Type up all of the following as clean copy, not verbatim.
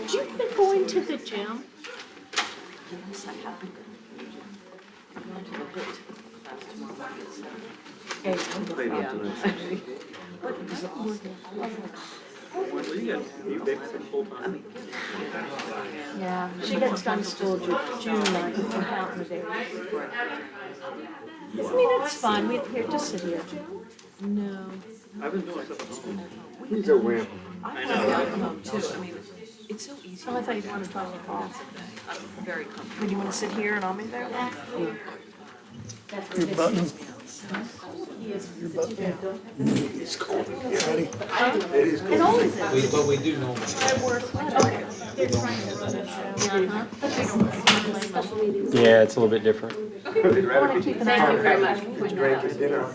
Have you been going to the gym? Yes, I have been. I'm going to the HIT class tomorrow morning at 7. But it doesn't work. Yeah, she gets done school June 9th, we're counting the days. I mean, it's fun, we're here to sit here. No. I've been doing stuff at home. He's a ramp. I know too. I mean, it's so easy. Oh, I thought you wanted to talk about I'm very comfortable. Do you want to sit here and I'll be there? Your button. It's cold. You ready? It is And cold. all is it? But we do know. Yeah, it's a little bit different. You'd rather be Keep an eye on very much. drinking dinner.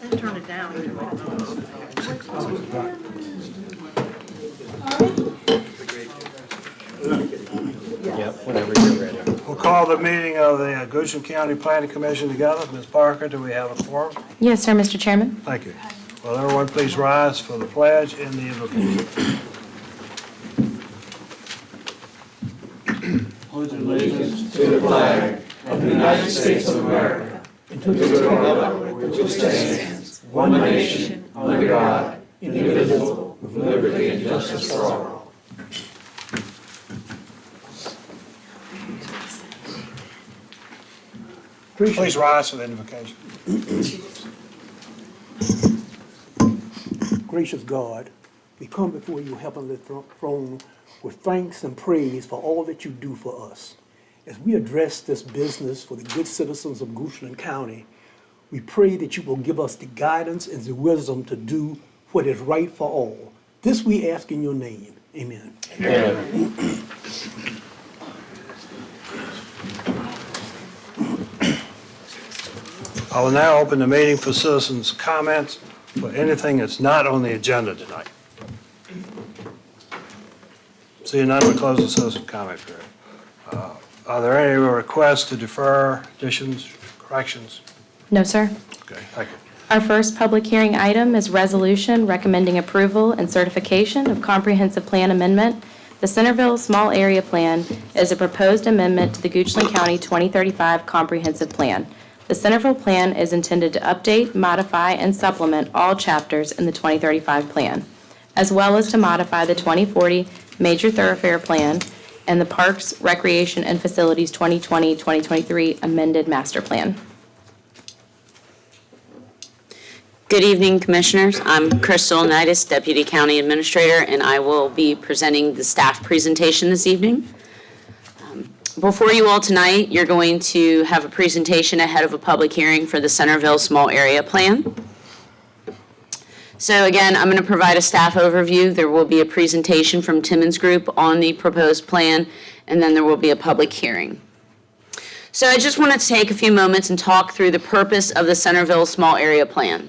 And turn it down. Yep, whenever you're ready. We'll call the meeting of the Goshen County Planning Commission together. Ms. Parker, do we have a quorum? Yes, sir, Mr. Chairman. Thank you. Will everyone please rise for the pledge and the invocation? To the flag of the United States of America and to the republic for which it stands, one nation, under God, indivisible, with liberty and justice for all. Please rise for the invocation. Gracious God, we come before your heavenly throne with thanks and praise for all that you do for us. As we address this business for the good citizens of Goshen County, we pray that you will give us the guidance and the wisdom to do what is right for all. This we ask in your name. Amen. Amen. I will now open the meeting for citizens' comments for anything that's not on the agenda tonight. Seeing none, we close the citizen comment period. Are there any requests to defer, additions, corrections? No, sir. Okay, thank you. Our first public hearing item is resolution recommending approval and certification of comprehensive plan amendment. The Centerville Small Area Plan is a proposed amendment to the Goochland County 2035 Comprehensive Plan. The Centerville Plan is intended to update, modify, and supplement all chapters in the 2035 plan, as well as to modify the 2040 Major Thoroughfare Plan and the Parks, Recreation, and Facilities 2020-2023 amended master plan. Good evening, Commissioners. I'm Crystal Nitis, Deputy County Administrator, and I will be presenting the staff presentation this evening. Before you all tonight, you're going to have a presentation ahead of a public hearing for the Centerville Small Area Plan. So again, I'm going to provide a staff overview. There will be a presentation from Timmons Group on the proposed plan, and then there will be a public hearing. So I just wanted to take a few moments and talk through the purpose of the Centerville Small Area Plan.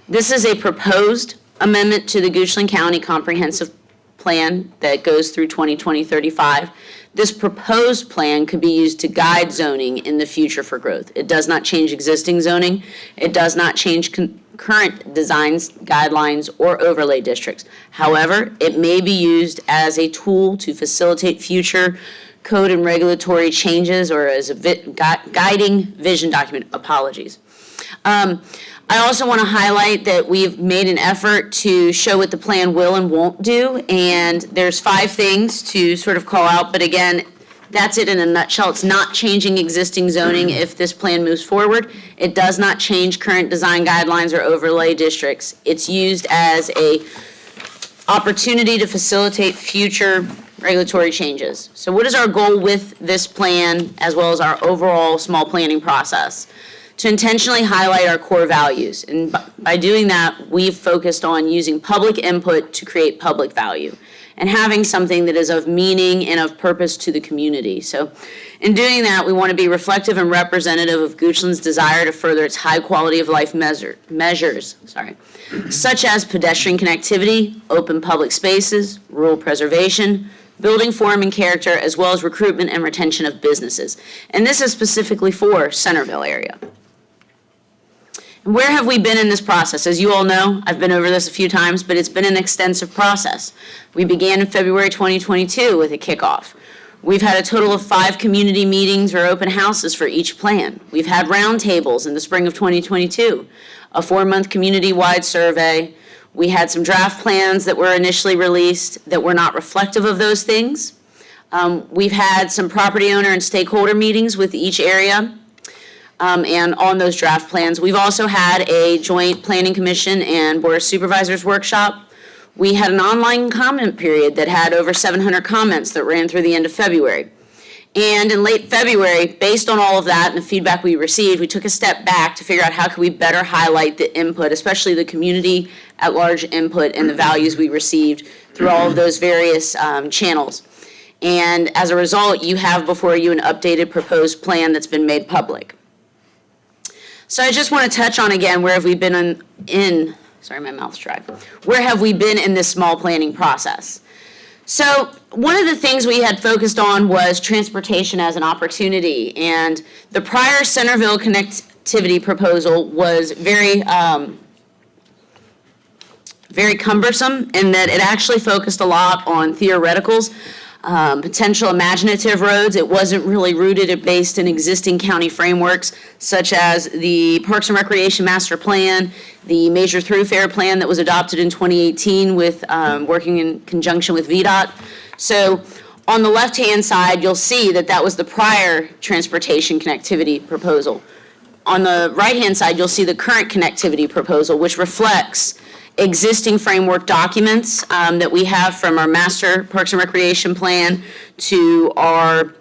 This is a proposed amendment to the Goochland County Comprehensive Plan that goes through 2020-35. This proposed plan could be used to guide zoning in the future for growth. It does not change existing zoning. It does not change current designs, guidelines, or overlay districts. However, it may be used as a tool to facilitate future code and regulatory changes or as a guiding vision document. Apologies. I also want to highlight that we've made an effort to show what the plan will and won't do, and there's 5 things to sort of call out, but again, that's it in a nutshell. It's not changing existing zoning if this plan moves forward. It does not change current design guidelines or overlay districts. It's used as a opportunity to facilitate future regulatory changes. So what is our goal with this plan as well as our overall small planning process? To intentionally highlight our core values. And by doing that, we've focused on using public input to create public value and having something that is of meaning and of purpose to the community. So in doing that, we want to be reflective and representative of Goochland's desire to further its high quality of life measures, such as pedestrian connectivity, open public spaces, rural preservation, building form and character, as well as recruitment and retention of businesses. And this is specifically for Centerville area. Where have we been in this process? As you all know, I've been over this a few times, but it's been an extensive process. We began in February 2022 with a kickoff. We've had a total of 5 community meetings or open houses for each plan. We've had roundtables in the spring of 2022, a 4-month community-wide survey. We had some draft plans that were initially released that were not reflective of those things. We've had some property owner and stakeholder meetings with each area. And on those draft plans, we've also had a joint planning commission and board of supervisors workshop. We had an online comment period that had over 700 comments that ran through the end of February. And in late February, based on all of that and the feedback we received, we took a step back to figure out how could we better highlight the input, especially the community at large input and the values we received through all of those various channels. And as a result, you have before you an updated proposed plan that's been made public. So I just want to touch on again, where have we been sorry, my mouth's dry. Where have we been in this small planning process? So one of the things we had focused on was transportation as an opportunity. And the prior Centerville connectivity proposal was very cumbersome in that it actually focused a lot on theoreticals, potential imaginative roads. It wasn't really rooted or based in existing county frameworks, such as the Parks and Recreation Master Plan, the Major Thoroughfare Plan that was adopted in 2018 with working in conjunction with VDOT. So on the left-hand side, you'll see that that was the prior transportation connectivity proposal. On the right-hand side, you'll see the current connectivity proposal, which reflects existing framework documents that we have from our Master Parks and Recreation Plan to our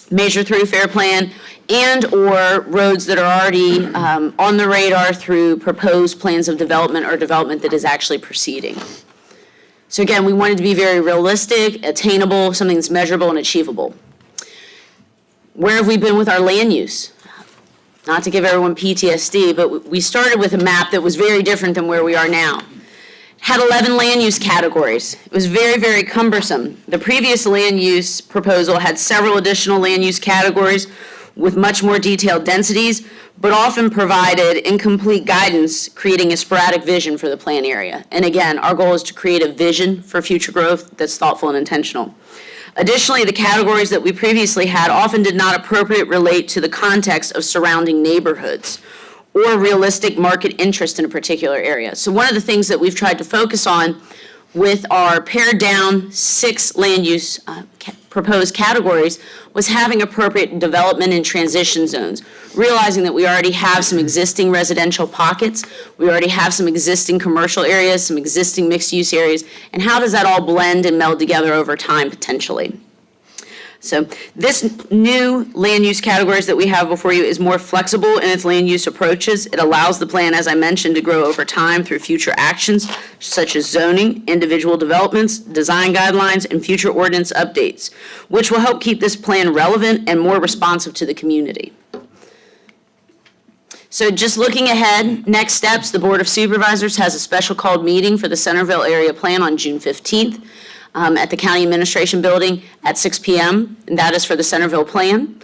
Major Thoroughfare Plan and or roads that are already on the radar through proposed plans of development or development that is actually proceeding. So again, we wanted to be very realistic, attainable, something that's measurable and achievable. Where have we been with our land use? Not to give everyone PTSD, but we started with a map that was very different than where we are now. Had 11 land use categories. It was very, very cumbersome. The previous land use proposal had several additional land use categories with much more detailed densities, but often provided incomplete guidance, creating a sporadic vision for the plan area. And again, our goal is to create a vision for future growth that's thoughtful and intentional. Additionally, the categories that we previously had often did not appropriately relate to the context of surrounding neighborhoods or realistic market interest in a particular area. So one of the things that we've tried to focus on with our pared down 6 land use proposed categories was having appropriate development and transition zones, realizing that we already have some existing residential pockets, we already have some existing commercial areas, some existing mixed use areas, and how does that all blend and meld together over time potentially? So this new land use categories that we have before you is more flexible in its land use approaches. It allows the plan, as I mentioned, to grow over time through future actions such as zoning, individual developments, design guidelines, and future ordinance updates, which will help keep this plan relevant and more responsive to the community. So just looking ahead, next steps, the Board of Supervisors has a special called meeting for the Centerville area plan on June 15th. At the County Administration Building at 6 p.m., and that is for the Centerville Plan.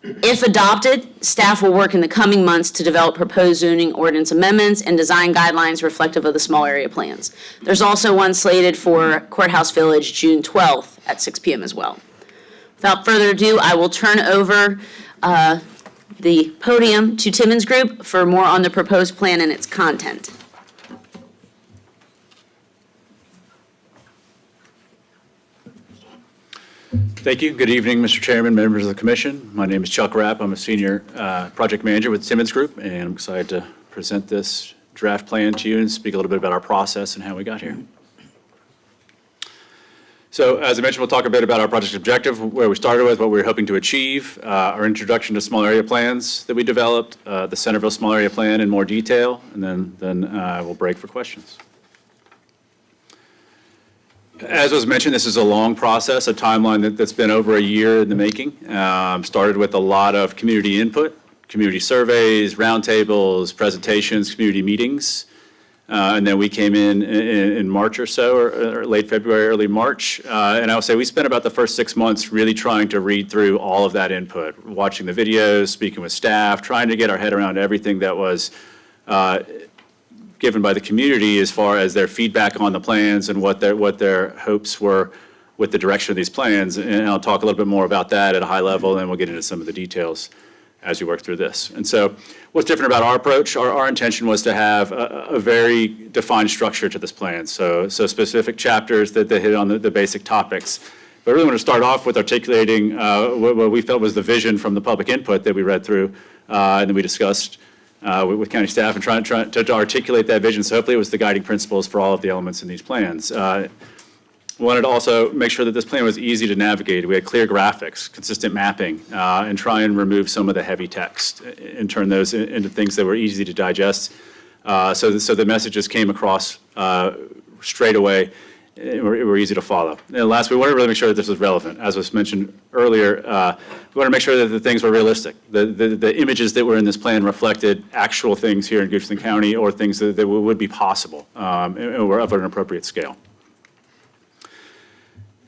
If adopted, staff will work in the coming months to develop proposed zoning ordinance amendments and design guidelines reflective of the small area plans. There's also one slated for Courthouse Village June 12th at 6 p.m. as well. Without further ado, I will turn over the podium to Timmons Group for more on the proposed plan and its content. Thank you. Good evening, Mr. Chairman, members of the Commission. My name is Chuck Rapp. I'm a senior project manager with Timmons Group, and I'm excited to present this draft plan to you and speak a little bit about our process and how we got here. So as I mentioned, we'll talk a bit about our project objective, where we started with, what we were hoping to achieve, our introduction to small area plans that we developed, the Centerville small area plan in more detail, and then we'll break for questions. As was mentioned, this is a long process, a timeline that's been over a year in the making. Started with a lot of community input, community surveys, roundtables, presentations, community meetings. And then we came in March or so, or late February, early March. And I would say we spent about the first 6 months really trying to read through all of that input, watching the videos, speaking with staff, trying to get our head around everything that was given by the community as far as their feedback on the plans and what their hopes were with the direction of these plans. And I'll talk a little bit more about that at a high level, and then we'll get into some of the details as we work through this. And so what's different about our approach, our intention was to have a very defined structure to this plan. So specific chapters that hit on the basic topics. But I really want to start off with articulating what we felt was the vision from the public input that we read through and then we discussed with county staff and trying to articulate that vision. So hopefully it was the guiding principles for all of the elements in these plans. We wanted to also make sure that this plan was easy to navigate. We had clear graphics, consistent mapping, and try and remove some of the heavy text and turn those into things that were easy to digest. So the messages came across straight away, were easy to follow. And last, we wanted to really make sure that this was relevant. As was mentioned earlier, we wanted to make sure that the things were realistic. The images that were in this plan reflected actual things here in Goochland County or things that would be possible and were of an appropriate scale.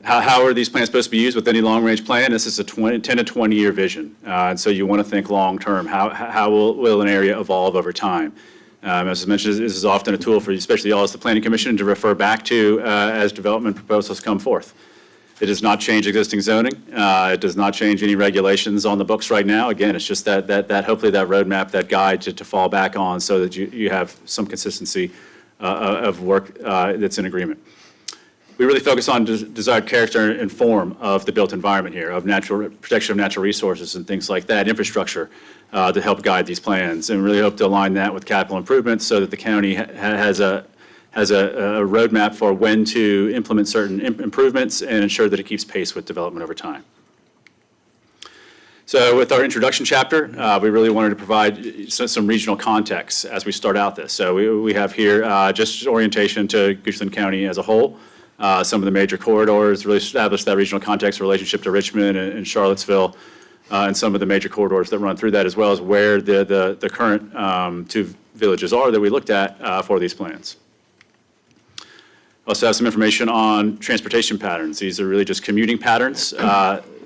How are these plans supposed to be used with any long-range plan? This is a 10 to 20-year vision, and so you want to think long-term. How will an area evolve over time? As I mentioned, this is often a tool for especially y'all as the Planning Commission to refer back to as development proposals come forth. It does not change existing zoning. It does not change any regulations on the books right now. Again, it's just that hopefully that roadmap, that guide to fall back on so that you have some consistency of work that's in agreement. We really focus on desired character and form of the built environment here, of protection of natural resources and things like that, infrastructure to help guide these plans, and really hope to align that with capital improvements so that the county has a roadmap for when to implement certain improvements and ensure that it keeps pace with development over time. So with our introduction chapter, we really wanted to provide some regional context as we start out this. So we have here just orientation to Goochland County as a whole. Some of the major corridors, really establish that regional context relationship to Richmond and Charlottesville, and some of the major corridors that run through that, as well as where the current two villages are that we looked at for these plans. Also have some information on transportation patterns. These are really just commuting patterns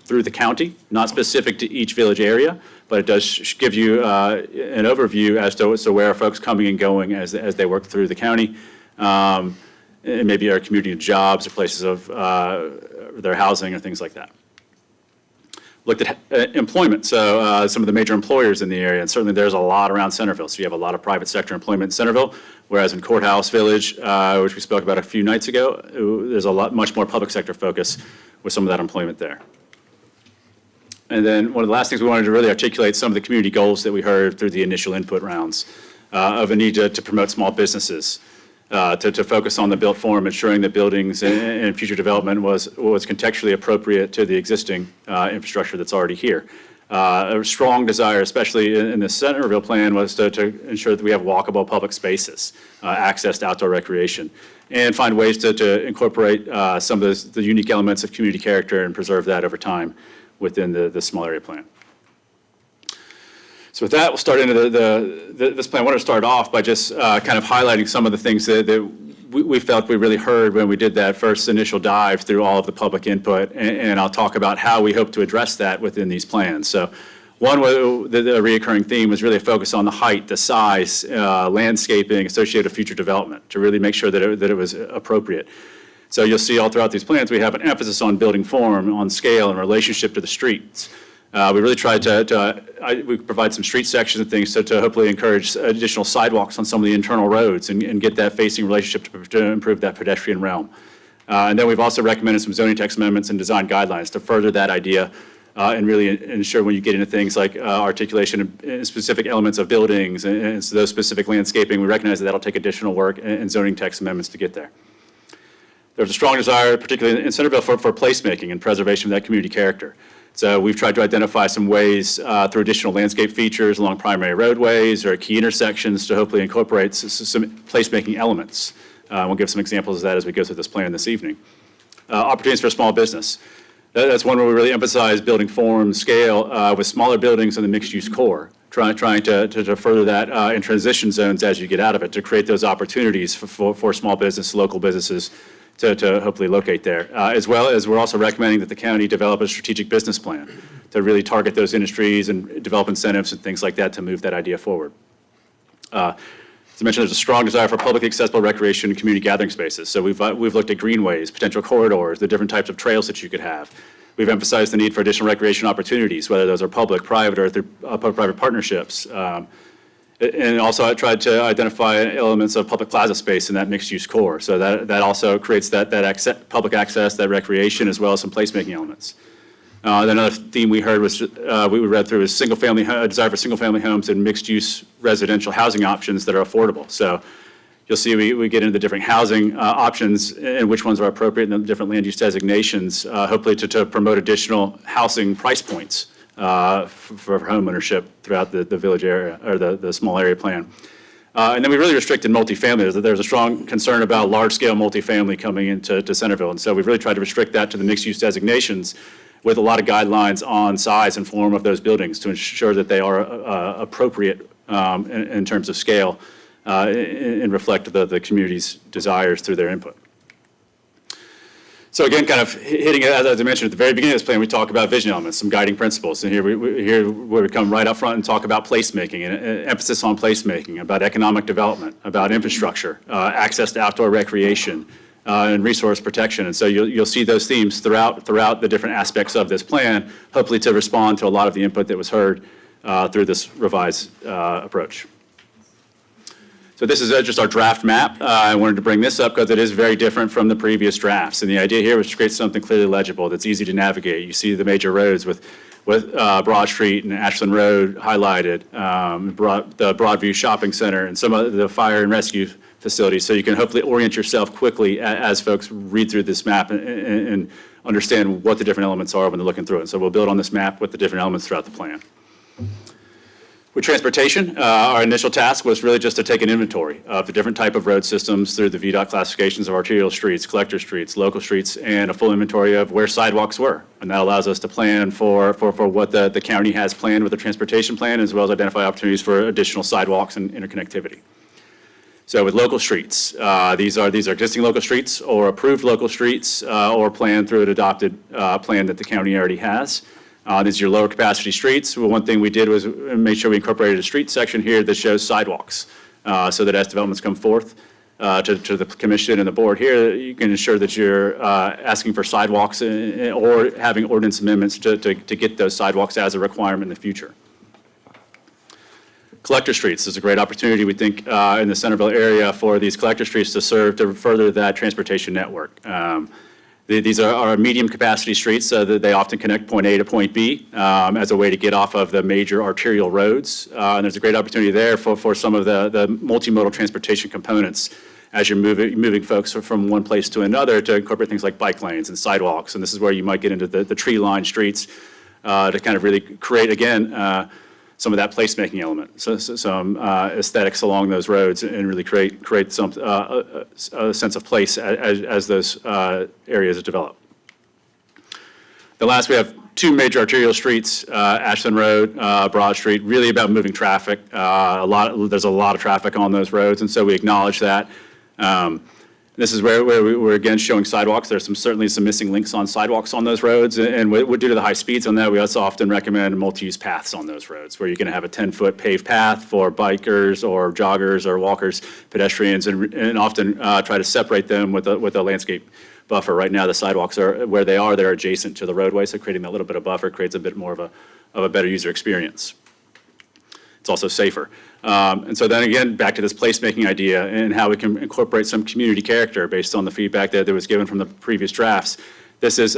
through the county, not specific to each village area, but it does give you an overview as to where are folks coming and going as they work through the county. And maybe are commuting to jobs or places of their housing or things like that. Looked at employment, so some of the major employers in the area, and certainly there's a lot around Centerville. So you have a lot of private sector employment in Centerville, whereas in Courthouse Village, which we spoke about a few nights ago, there's much more public sector focus with some of that employment there. And then one of the last things we wanted to really articulate some of the community goals that we heard through the initial input rounds of a need to promote small businesses. To focus on the built form, ensuring that buildings and future development was contextually appropriate to the existing infrastructure that's already here. A strong desire, especially in the Centerville plan, was to ensure that we have walkable public spaces, access to outdoor recreation, and find ways to incorporate some of the unique elements of community character and preserve that over time within the small area plan. So with that, we'll start into this plan. I wanted to start off by just kind of highlighting some of the things that we felt we really heard when we did that first initial dive through all of the public input, and I'll talk about how we hope to address that within these plans. So one, the reoccurring theme was really a focus on the height, the size, landscaping associated with future development to really make sure that it was appropriate. So you'll see all throughout these plans, we have an emphasis on building form, on scale, and relationship to the streets. We really tried we provide some street sections and things to hopefully encourage additional sidewalks on some of the internal roads and get that facing relationship to improve that pedestrian realm. And then we've also recommended some zoning text amendments and design guidelines to further that idea and really ensure when you get into things like articulation of specific elements of buildings and so those specific landscaping, we recognize that that'll take additional work and zoning text amendments to get there. There's a strong desire, particularly in Centerville, for placemaking and preservation of that community character. So we've tried to identify some ways through additional landscape features along primary roadways or key intersections to hopefully incorporate some placemaking elements. We'll give some examples of that as we go through this plan this evening. Opportunities for small business. That's one where we really emphasize building form, scale with smaller buildings in the mixed-use core, trying to further that in transition zones as you get out of it, to create those opportunities for small business, local businesses, to hopefully locate there, as well as we're also recommending that the county develop a strategic business plan to really target those industries and develop incentives and things like that to move that idea forward. As I mentioned, there's a strong desire for publicly accessible recreation and community gathering spaces. So we've looked at greenways, potential corridors, the different types of trails that you could have. We've emphasized the need for additional recreation opportunities, whether those are public, private, or through public-private partnerships. And also I tried to identify elements of public plaza space in that mixed-use core. So that also creates that public access, that recreation, as well as some placemaking elements. Then another theme we heard was, we read through is desire for single-family homes and mixed-use residential housing options that are affordable. So you'll see we get into the different housing options and which ones are appropriate in the different land use designations, hopefully to promote additional housing price points for home ownership throughout the village area, or the small area plan. And then we really restricted multifamily. There's a strong concern about large-scale multifamily coming into Centerville. And so we've really tried to restrict that to the mixed-use designations with a lot of guidelines on size and form of those buildings to ensure that they are appropriate in terms of scale and reflect the community's desires through their input. So again, kind of hitting it, as I mentioned at the very beginning of this plan, we talk about vision elements, some guiding principles. And here we come right up front and talk about placemaking, and emphasis on placemaking, about economic development, about infrastructure, access to outdoor recreation, and resource protection. And so you'll see those themes throughout the different aspects of this plan, hopefully to respond to a lot of the input that was heard through this revised approach. So this is just our draft map. I wanted to bring this up because it is very different from the previous drafts. And the idea here was to create something clearly legible that's easy to navigate. You see the major roads with Broad Street and Ashland Road highlighted, the Broadview Shopping Center, and some of the fire and rescue facilities. So you can hopefully orient yourself quickly as folks read through this map and understand what the different elements are when they're looking through it. So we'll build on this map with the different elements throughout the plan. With transportation, our initial task was really just to take an inventory of the different type of road systems through the VDOT classifications of arterial streets, collector streets, local streets, and a full inventory of where sidewalks were. And that allows us to plan for what the county has planned with the transportation plan, as well as identify opportunities for additional sidewalks and interconnectivity. So with local streets, these are existing local streets or approved local streets or planned through an adopted plan that the county already has. These are your lower capacity streets. Well, one thing we did was make sure we incorporated a street section here that shows sidewalks, so that as developments come forth to the commission and the board here, you can ensure that you're asking for sidewalks or having ordinance amendments to get those sidewalks as a requirement in the future. Collector streets is a great opportunity, we think, in the Centerville area for these collector streets to serve to further that transportation network. These are medium capacity streets, so that they often connect point A to point B as a way to get off of the major arterial roads. And there's a great opportunity there for some of the multimodal transportation components as you're moving folks from one place to another to incorporate things like bike lanes and sidewalks. And this is where you might get into the tree-lined streets to kind of really create, again, some of that placemaking element, so some aesthetics along those roads, and really create some a sense of place as those areas develop. The last, we have two major arterial streets, Ashland Road, Broad Street, really about moving traffic. There's a lot of traffic on those roads, and so we acknowledge that. This is where we're again showing sidewalks. There's certainly some missing links on sidewalks on those roads, and due to the high speeds on that, we also often recommend multi-use paths on those roads, where you're going to have a 10-foot paved path for bikers or joggers or walkers, pedestrians, and often try to separate them with a landscape buffer. Right now, the sidewalks are where they are; they're adjacent to the roadway, so creating that little bit of buffer creates a bit more of a better user experience. It's also safer. And so then again, back to this placemaking idea and how we can incorporate some community character based on the feedback that was given from the previous drafts. This is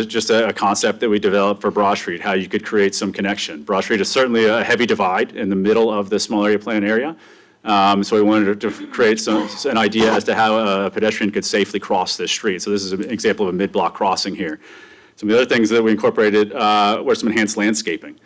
just a concept that we developed for Broad Street, how you could create some connection. Broad Street is certainly a heavy divide in the middle of the small area plan area. So we wanted to create an idea as to how a pedestrian could safely cross this street. So this is an example of a mid-block crossing here. Some of the other things that we incorporated were some enhanced landscaping.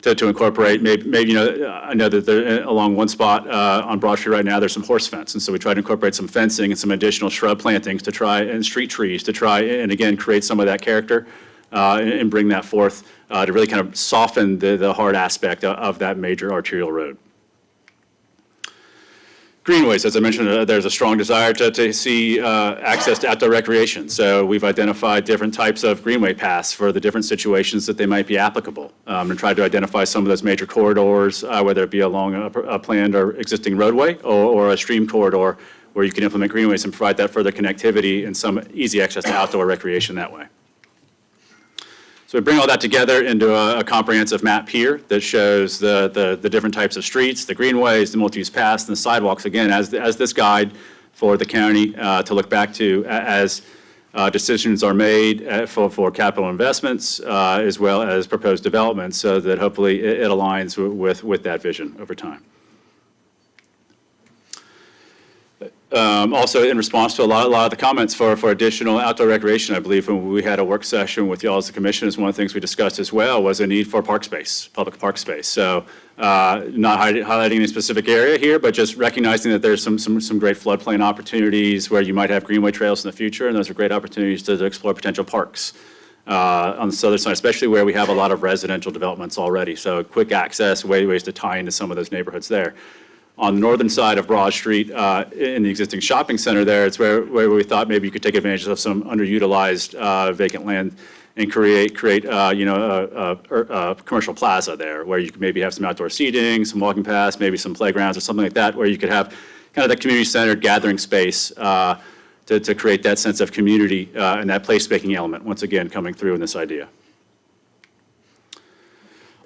To incorporate, maybe I know that along one spot on Broad Street right now, there's some horse fence, and so we tried to incorporate some fencing and some additional shrub plantings and street trees to try and again create some of that character and bring that forth to really kind of soften the hard aspect of that major arterial road. Greenways, as I mentioned, there's a strong desire to see access to outdoor recreation. So we've identified different types of greenway paths for the different situations that they might be applicable, and tried to identify some of those major corridors, whether it be along a planned or existing roadway or a stream corridor where you can implement greenways and provide that further connectivity and some easy access to outdoor recreation that way. So we bring all that together into a comprehensive map here that shows the different types of streets, the greenways, the multi-use paths, and the sidewalks, again, as this guide for the county to look back to as decisions are made for capital investments as well as proposed developments, so that hopefully it aligns with that vision over time. Also, in response to a lot of the comments for additional outdoor recreation, I believe when we had a work session with y'all as the commission, is one of the things we discussed as well was a need for park space, public park space. So not highlighting any specific area here, but just recognizing that there's some great floodplain opportunities where you might have greenway trails in the future, and those are great opportunities to explore potential parks on the southern side, especially where we have a lot of residential developments already. So quick access, ways to tie into some of those neighborhoods there. On the northern side of Broad Street, in the existing shopping center there, it's where we thought maybe you could take advantage of some underutilized vacant land and create a commercial plaza there, where you could maybe have some outdoor seating, some walking paths, maybe some playgrounds or something like that, where you could have kind of that community-centered gathering space to create that sense of community and that place-making element, once again, coming through in this idea.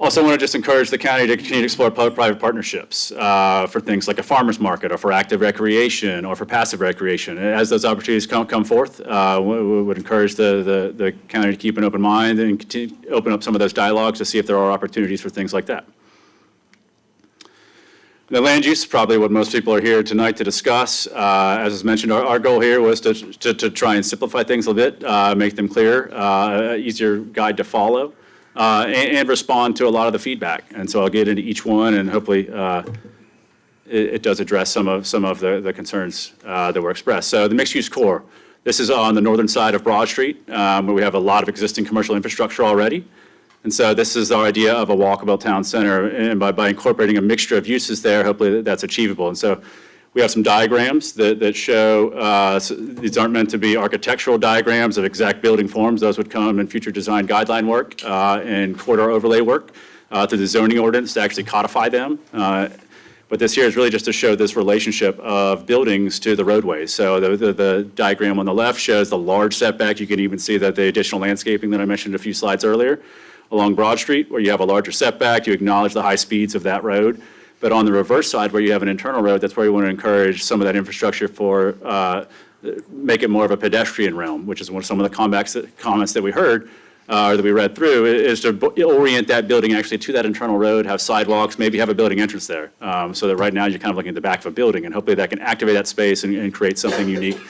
Also, I want to just encourage the county to continue to explore public-private partnerships for things like a farmer's market or for active recreation or for passive recreation. As those opportunities come forth, we would encourage the county to keep an open mind and continue to open up some of those dialogues to see if there are opportunities for things like that. The land use is probably what most people are here tonight to discuss. As was mentioned, our goal here was to try and simplify things a little bit, make them clearer, easier guide to follow. And respond to a lot of the feedback. And so I'll get into each one, and hopefully it does address some of the concerns that were expressed. So the mixed-use core, this is on the northern side of Broad Street, where we have a lot of existing commercial infrastructure already. And so this is our idea of a walkable town center, and by incorporating a mixture of uses there, hopefully that's achievable. And so we have some diagrams that show, these aren't meant to be architectural diagrams of exact building forms. Those would come in future design guideline work and corridor overlay work through the zoning ordinance to actually codify them. But this here is really just to show this relationship of buildings to the roadways. So the diagram on the left shows the large setback. You can even see that the additional landscaping that I mentioned a few slides earlier along Broad Street, where you have a larger setback, you acknowledge the high speeds of that road. But on the reverse side, where you have an internal road, that's where you want to encourage some of that infrastructure for, make it more of a pedestrian realm, which is some of the comments that we heard, or that we read through, is to orient that building actually to that internal road, have sidewalks, maybe have a building entrance there. So that right now you're kind of looking at the back of a building, and hopefully that can activate that space and create something unique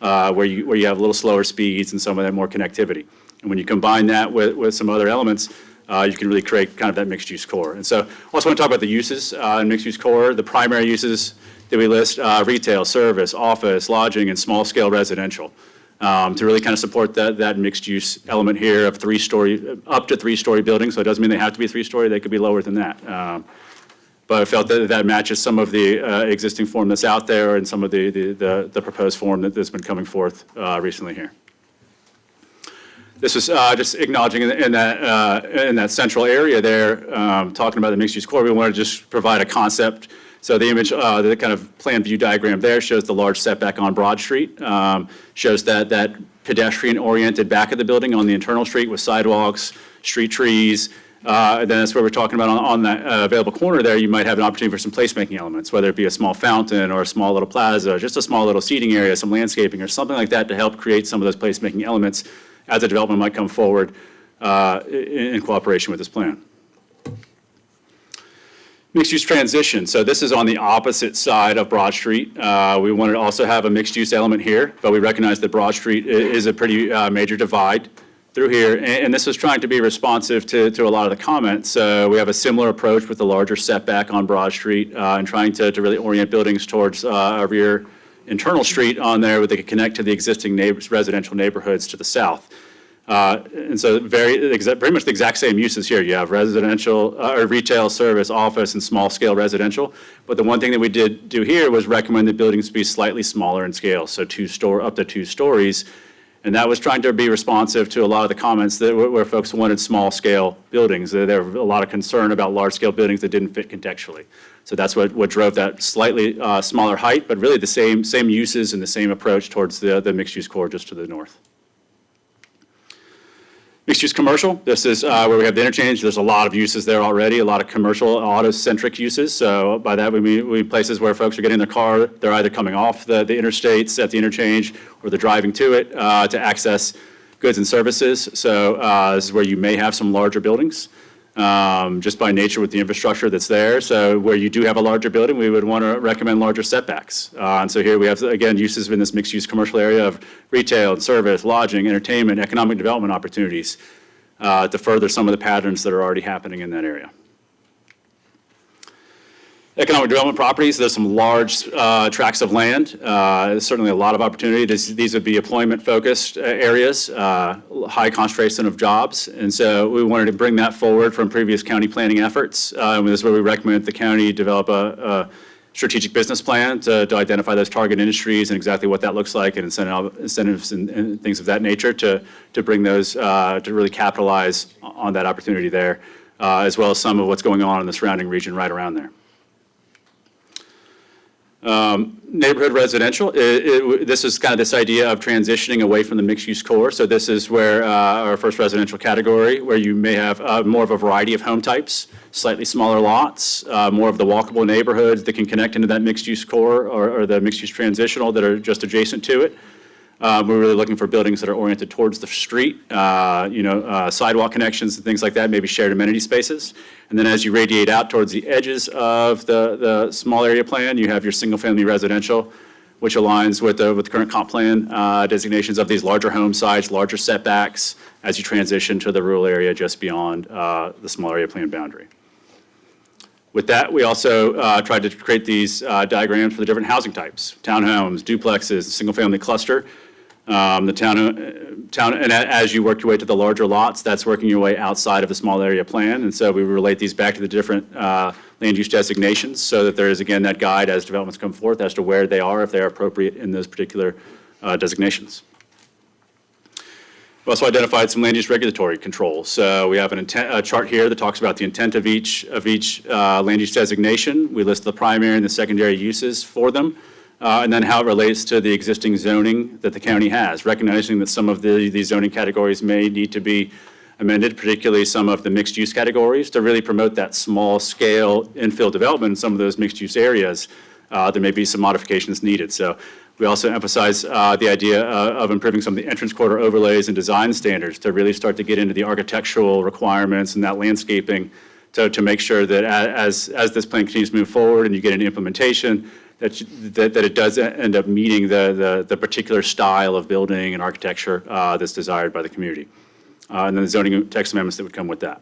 where you have a little slower speeds and some of that more connectivity. And when you combine that with some other elements, you can really create kind of that mixed-use core. And so I also want to talk about the uses in mixed-use core. The primary uses that we list, retail, service, office, lodging, and small-scale residential, to really kind of support that mixed-use element here of up to three-story buildings. So it doesn't mean they have to be three-story. They could be lower than that. But I felt that matches some of the existing form that's out there and some of the proposed form that's been coming forth recently here. This is just acknowledging in that central area there, talking about the mixed-use core, we want to just provide a concept. So the image, the kind of plan view diagram there shows the large setback on Broad Street, shows that pedestrian-oriented back of the building on the internal street with sidewalks, street trees. And then that's where we're talking about on that available corner there, you might have an opportunity for some placemaking elements, whether it be a small fountain or a small little plaza, or just a small little seating area, some landscaping or something like that to help create some of those placemaking elements as the development might come forward in cooperation with this plan. Mixed-use transition. So this is on the opposite side of Broad Street. We wanted to also have a mixed-use element here, but we recognize that Broad Street is a pretty major divide through here. And this was trying to be responsive to a lot of the comments. So we have a similar approach with the larger setback on Broad Street and trying to really orient buildings towards a rear internal street on there where they could connect to the existing residential neighborhoods to the south. And so pretty much the exact same uses here. You have residential, or retail, service, office, and small-scale residential. But the one thing that we did do here was recommend the buildings be slightly smaller in scale, so up to 2 stories. And that was trying to be responsive to a lot of the comments that where folks wanted small-scale buildings. There were a lot of concern about large-scale buildings that didn't fit contextually. So that's what drove that slightly smaller height, but really the same uses and the same approach towards the mixed-use core just to the north. Mixed-use commercial, this is where we have the interchange. There's a lot of uses there already, a lot of commercial auto-centric uses. So by that, we mean places where folks are getting in their car, they're either coming off the interstates at the interchange or they're driving to it to access goods and services. So this is where you may have some larger buildings, just by nature with the infrastructure that's there. So where you do have a larger building, we would want to recommend larger setbacks. And so here we have, again, uses in this mixed-use commercial area of retail, service, lodging, entertainment, economic development opportunities to further some of the patterns that are already happening in that area. Economic development properties, there's some large tracts of land, certainly a lot of opportunity. These would be employment-focused areas, high concentration of jobs, and so we wanted to bring that forward from previous county planning efforts. This is where we recommend the county develop a strategic business plan to identify those target industries and exactly what that looks like and incentives and things of that nature to bring those, to really capitalize on that opportunity there, as well as some of what's going on in the surrounding region right around there. Neighborhood residential, this is kind of this idea of transitioning away from the mixed-use core. So this is where our first residential category, where you may have more of a variety of home types, slightly smaller lots, more of the walkable neighborhoods that can connect into that mixed-use core or the mixed-use transitional that are just adjacent to it. We're really looking for buildings that are oriented towards the street, sidewalk connections and things like that, maybe shared amenity spaces. And then as you radiate out towards the edges of the small area plan, you have your single-family residential, which aligns with the current comp plan designations of these larger home sites, larger setbacks, as you transition to the rural area just beyond the small area plan boundary. With that, we also tried to create these diagrams for the different housing types: townhomes, duplexes, single-family cluster. And as you work your way to the larger lots, that's working your way outside of the small area plan. And so we relate these back to the different land use designations so that there is, again, that guide as developments come forth as to where they are, if they are appropriate in those particular designations. We also identified some land use regulatory controls. So we have a chart here that talks about the intent of each land use designation. We list the primary and the secondary uses for them. And then how it relates to the existing zoning that the county has, recognizing that some of these zoning categories may need to be amended, particularly some of the mixed-use categories, to really promote that small-scale infill development in some of those mixed-use areas. There may be some modifications needed. So we also emphasize the idea of improving some of the entrance quarter overlays and design standards to really start to get into the architectural requirements and that landscaping to make sure that as this plan continues to move forward and you get into implementation, that it does end up meeting the particular style of building and architecture that's desired by the community. And then the zoning text amendments that would come with that.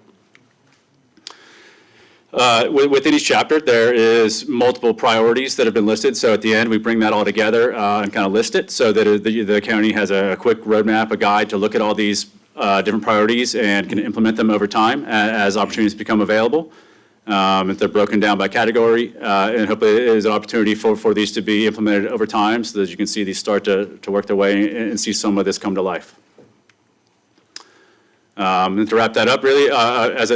Within each chapter, there is multiple priorities that have been listed. So at the end, we bring that all together and kind of list it so that the county has a quick roadmap, a guide to look at all these different priorities and can implement them over time as opportunities become available. If they're broken down by category, and hopefully it is an opportunity for these to be implemented over time so that you can see these start to work their way and see some of this come to life. And to wrap that up, really, as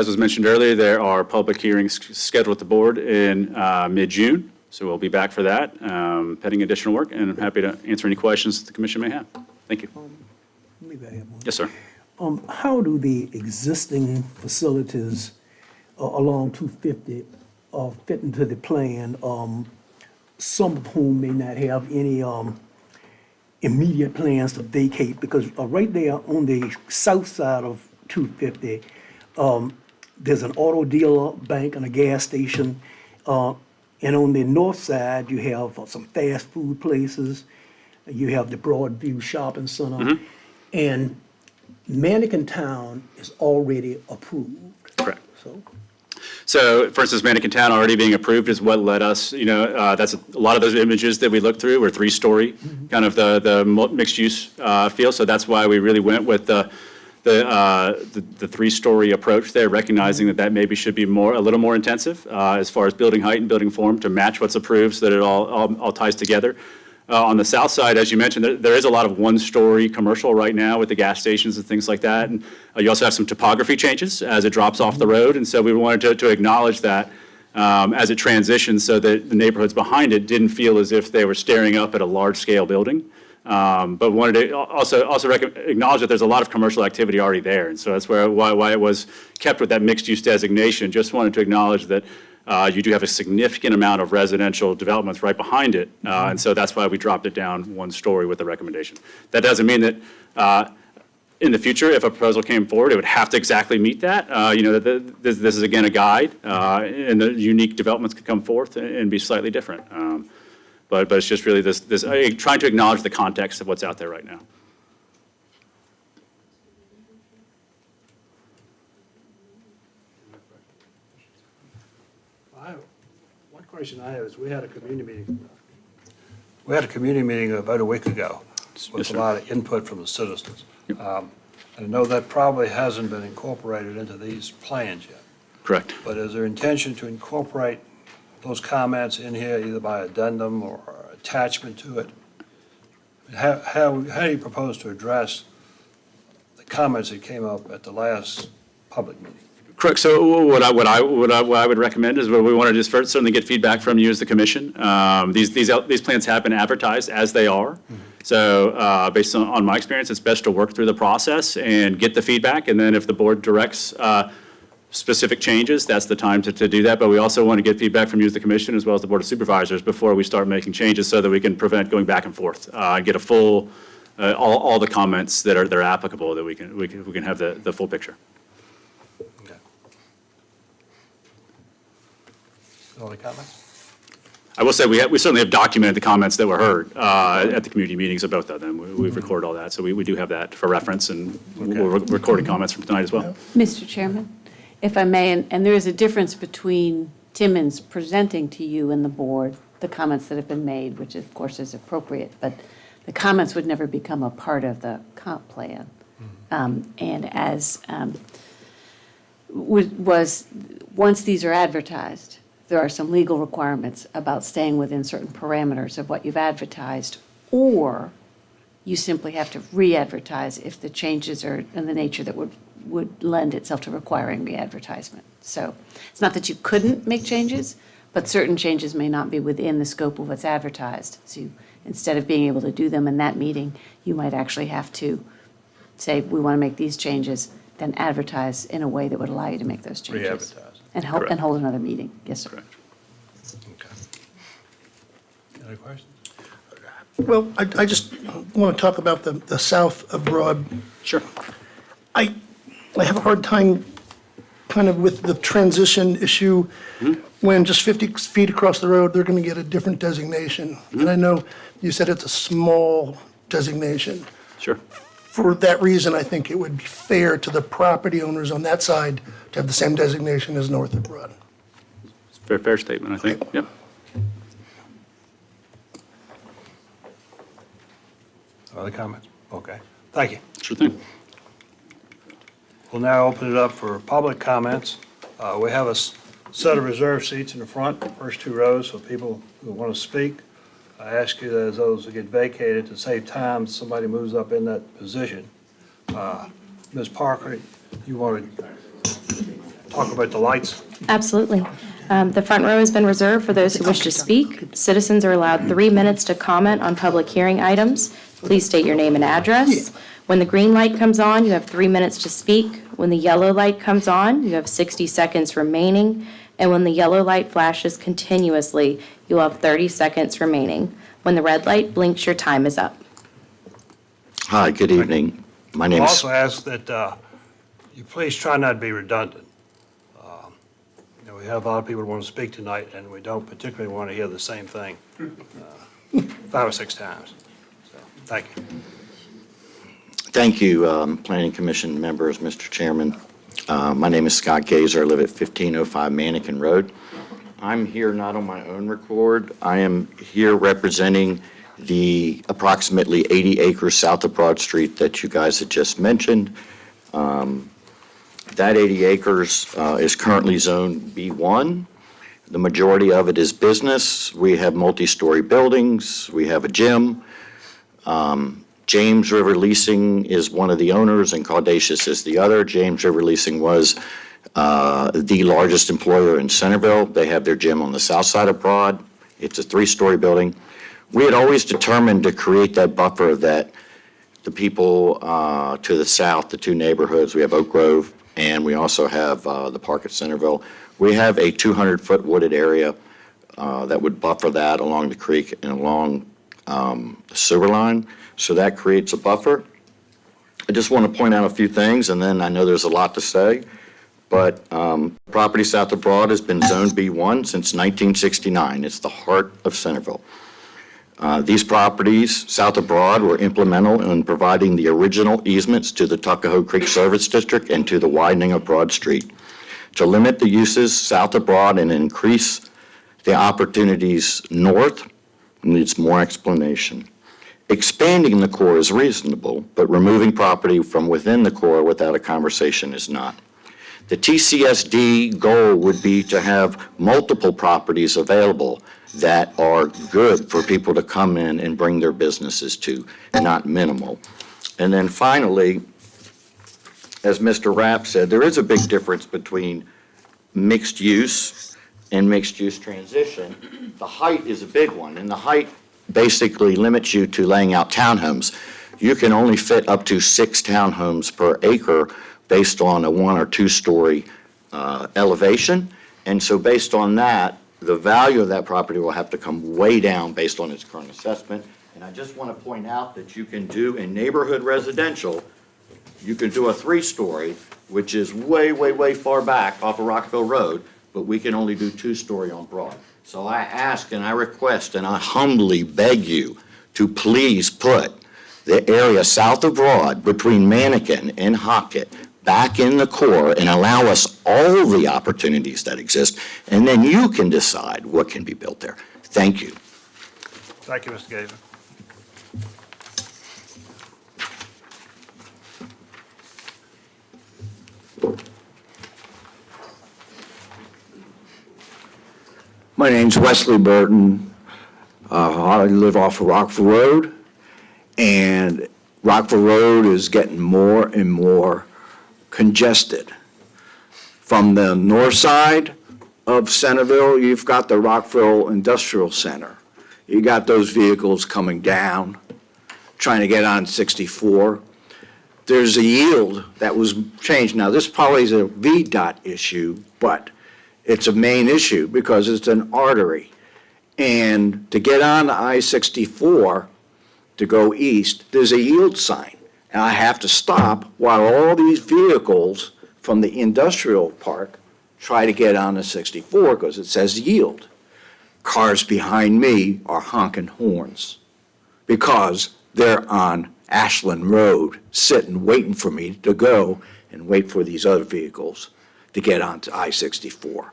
was mentioned earlier, there are public hearings scheduled at the board in mid-June, so we'll be back for that, pending additional work, and I'm happy to answer any questions that the commission may have. Thank you. Maybe I have one. Yes, sir. How do the existing facilities along 250 fit into the plan, some of whom may not have any immediate plans to vacate? Because right there on the south side of 250, there's an auto dealer, bank, and a gas station. And on the north side, you have some fast food places. You have the Broadview Shopping Center. Mm-hmm. And Mannequin Town is already approved. Correct. So, for instance, Mannequin Town already being approved is what led us, that's a lot of those images that we looked through were three-story, kind of the mixed-use feel. So that's why we really went with the three-story approach there, recognizing that maybe should be a little more intensive as far as building height and building form to match what's approved so that it all ties together. On the south side, as you mentioned, there is a lot of one-story commercial right now with the gas stations and things like that. And you also have some topography changes as it drops off the road. And so we wanted to acknowledge that as it transitions so that the neighborhoods behind it didn't feel as if they were staring up at a large-scale building. But wanted to also acknowledge that there's a lot of commercial activity already there. And so that's why it was kept with that mixed-use designation. Just wanted to acknowledge that you do have a significant amount of residential developments right behind it. And so that's why we dropped it down one story with the recommendation. That doesn't mean that in the future, if a proposal came forward, it would have to exactly meet that. This is again a guide, and the unique developments could come forth and be slightly different. But it's just really this trying to acknowledge the context of what's out there right now. One question I have is, we had a community meeting. We had a community meeting about a week ago with a lot of input from the citizens. And I know that probably hasn't been incorporated into these plans yet. Correct. But is there intention to incorporate those comments in here, either by addendum or attachment to it? How do you propose to address the comments that came up at the last public meeting? Correct. So what I would recommend is, we want to just first certainly get feedback from you as the commission. These plans have been advertised as they are. Mm-hmm. So based on my experience, it's best to work through the process and get the feedback. And then if the board directs specific changes, that's the time to do that. But we also want to get feedback from you as the commission as well as the board of supervisors before we start making changes so that we can prevent going back and forth and get a full, all the comments that are applicable, that we can have the full picture. Other comments? I will say we certainly have documented the comments that were heard at the community meetings of both of them. We've recorded all that, so we do have that for reference, and we're recording comments from tonight as well. Mr. Chairman, if I may, and there is a difference between Timmons presenting to you and the board the comments that have been made, which of course is appropriate, but the comments would never become a part of the comp plan. And as once these are advertised, there are some legal requirements about staying within certain parameters of what you've advertised, or you simply have to re-advertise if the changes are in the nature that would lend itself to requiring re-advertisement. So it's not that you couldn't make changes, but certain changes may not be within the scope of what's advertised. So instead of being able to do them in that meeting, you might actually have to say, we want to make these changes, then advertise in a way that would allow you to make those changes. Re-advertise. And hold another meeting. Yes, sir. Correct. Okay. Any questions? Well, I just want to talk about the south of Broad. Sure. I have a hard time kind of with the transition issue when just 50 feet across the road, they're going to get a different designation. And I know you said it's a small designation. Sure. For that reason, I think it would be fair to the property owners on that side to have the same designation as north of Broad. It's a fair statement, I think. Yep. Other comments? Okay. Thank you. Sure thing. We'll now open it up for public comments. We have a set of reserved seats in the front, first two rows, for people who want to speak. I ask you that as those get vacated, to save time, somebody moves up in that position. Ms. Parker, you want to talk about the lights? Absolutely. The front row has been reserved for those who wish to speak. Citizens are allowed 3 minutes to comment on public hearing items. Please state your name and address. When the green light comes on, you have 3 minutes to speak. When the yellow light comes on, you have 60 seconds remaining. And when the yellow light flashes continuously, you'll have 30 seconds remaining. When the red light blinks, your time is up. Hi, good evening. My name I'll is, also ask that you please try not to be redundant. We have a lot of people who want to speak tonight, and we don't particularly want to hear the same thing 5 or 6 times. So, thank you. thank you, Planning Commission members, Mr. Chairman. My name is Scott Gazer. I live at 1505 Mannequin Road. I'm here not on my own record. I am here representing the approximately 80 acres south of Broad Street that you guys had just mentioned. That 80 acres is currently zoned B1. The majority of it is business. We have multi-story buildings. We have a gym. James River Leasing is one of the owners and Caudacious is the other. James River Leasing was the largest employer in Centerville. They have their gym on the south side of Broad. It's a 3-story building. We had always determined to create that buffer that the people to the south, the 2 neighborhoods, we have Oak Grove and we also have the park at Centerville. We have a 200-foot wooded area that would buffer that along the creek and along the sewer line. So that creates a buffer. I just want to point out a few things, and then I know there's a lot to say, but property south of Broad has been zoned B1 since 1969. It's the heart of Centerville. These properties south of Broad were implemental in providing the original easements to the Tuckahoe Creek Service District and to the widening of Broad Street. To limit the uses south of Broad and increase the opportunities north needs more explanation. Expanding the core is reasonable, but removing property from within the core without a conversation is not. The TCSD goal would be to have multiple properties available that are good for people to come in and bring their businesses to, not minimal. And then finally, as Mr. Rapp said, there is a big difference between mixed use and mixed use transition. The height is a big one, and the height basically limits you to laying out townhomes. You can only fit up to 6 townhomes per acre based on a 1 or 2 story elevation. And so based on that, the value of that property will have to come way down based on its current assessment. And I just want to point out that you can do in neighborhood residential, you can do a 3-story, which is way, way, way far back off of Rockville Road, but we can only do 2-story on Broad. So I ask and I request and I humbly beg you to please put the area south of Broad between Mannequin and Hockett back in the core and allow us all the opportunities that exist, and then you can decide what can be built there. Thank you. Thank you, Mr. Gazer. My name's Wesley Burton. I live off of Rockville Road, and Rockville Road is getting more and more congested. From the north side of Centerville, you've got the Rockville Industrial Center. You got those vehicles coming down, trying to get on 64. There's a yield that was changed. Now, this probably is a VDOT issue, but it's a main issue because it's an artery. And to get on I-64 to go east, there's a yield sign. And I have to stop while all these vehicles from the industrial park try to get on the 64 because it says yield. Cars behind me are honking horns because they're on Ashland Road, sitting, waiting for me to go and wait for these other vehicles to get onto I-64.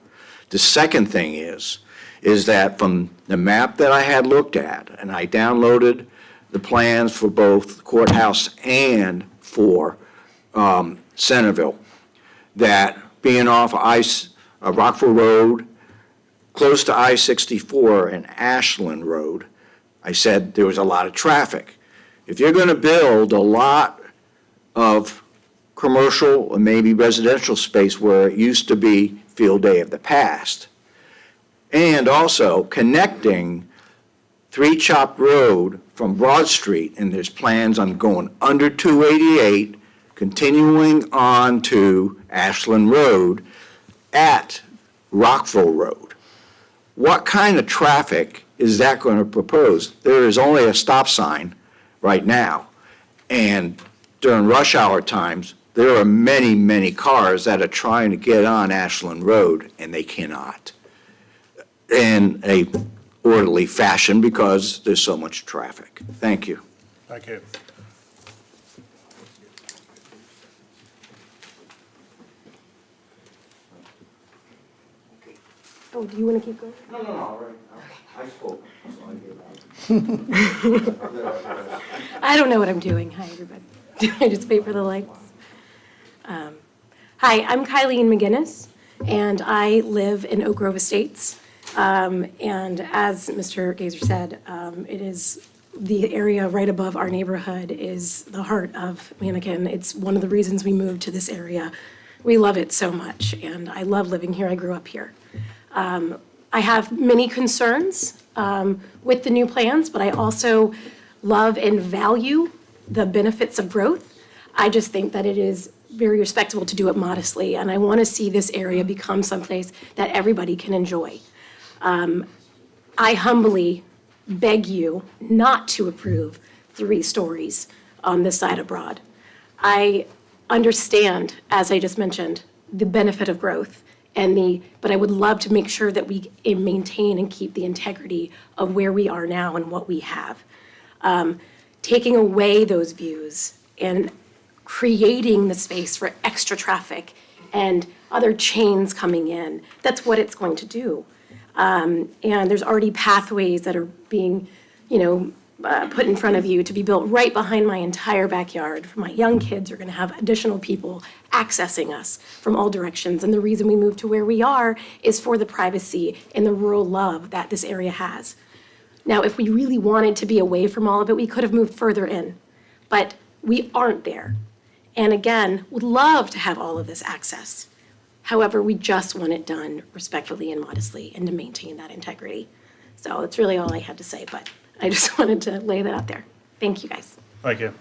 The second thing is that from the map that I had looked at, and I downloaded the plans for both courthouse and for Centerville, that being off Rockville Road, close to I-64 and Ashland Road, I said there was a lot of traffic. If you're going to build a lot of commercial or maybe residential space where it used to be field day of the past, and also connecting 3 Chop Road from Broad Street, and there's plans on going under 288, continuing on to Ashland Road at Rockville Road. What kind of traffic is that going to propose? There is only a stop sign right now, and during rush hour times, there are many, many cars that are trying to get on Ashland Road, and they cannot in a orderly fashion because there's so much traffic. Thank you. Thank you. Oh, do you want to keep going? No, I spoke. I don't know what I'm doing. Hi, everybody. Do I just wait for the lights? Hi, I'm Kylene McGinnis, and I live in Oak Grove Estates. And as Mr. Gazer said, it is the area right above our neighborhood is the heart of Mannequin. It's one of the reasons we moved to this area. We love it so much, and I love living here. I grew up here. I have many concerns with the new plans, but I also love and value the benefits of growth. I just think that it is very respectable to do it modestly, and I want to see this area become someplace that everybody can enjoy. I humbly beg you not to approve 3 stories on this side of Broad. I understand, as I just mentioned, the benefit of growth but I would love to make sure that we maintain and keep the integrity of where we are now and what we have. Taking away those views and creating the space for extra traffic and other chains coming in, that's what it's going to do. And there's already pathways that are being, put in front of you to be built right behind my entire backyard. My young kids are going to have additional people accessing us from all directions. And the reason we moved to where we are is for the privacy and the rural love that this area has. Now, if we really wanted to be away from all of it, we could have moved further in. But we aren't there. And again, would love to have all of this access. However, we just want it done respectfully and modestly and to maintain that integrity. So that's really all I had to say, but I just wanted to lay that out there. Thank you, guys. Thank you.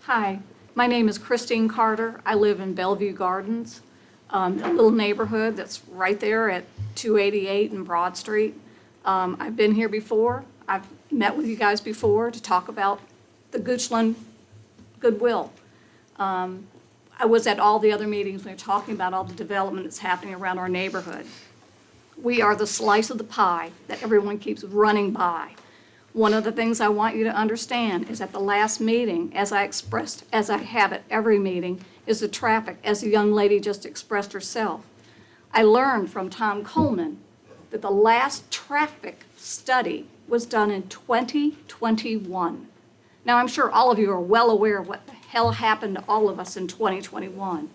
Hi, my name is Christine Carter. I live in Bellevue Gardens, a little neighborhood that's right there at 288 and Broad Street. I've been here before. I've met with you guys before to talk about the Goochland Goodwill. I was at all the other meetings when we were talking about all the development that's happening around our neighborhood. We are the slice of the pie that everyone keeps running by. One of the things I want you to understand is at the last meeting, as I expressed, as I have at every meeting, is the traffic, as the young lady just expressed herself. I learned from Tom Coleman that the last traffic study was done in 2021. Now, I'm sure all of you are well aware of what the hell happened to all of us in 2021.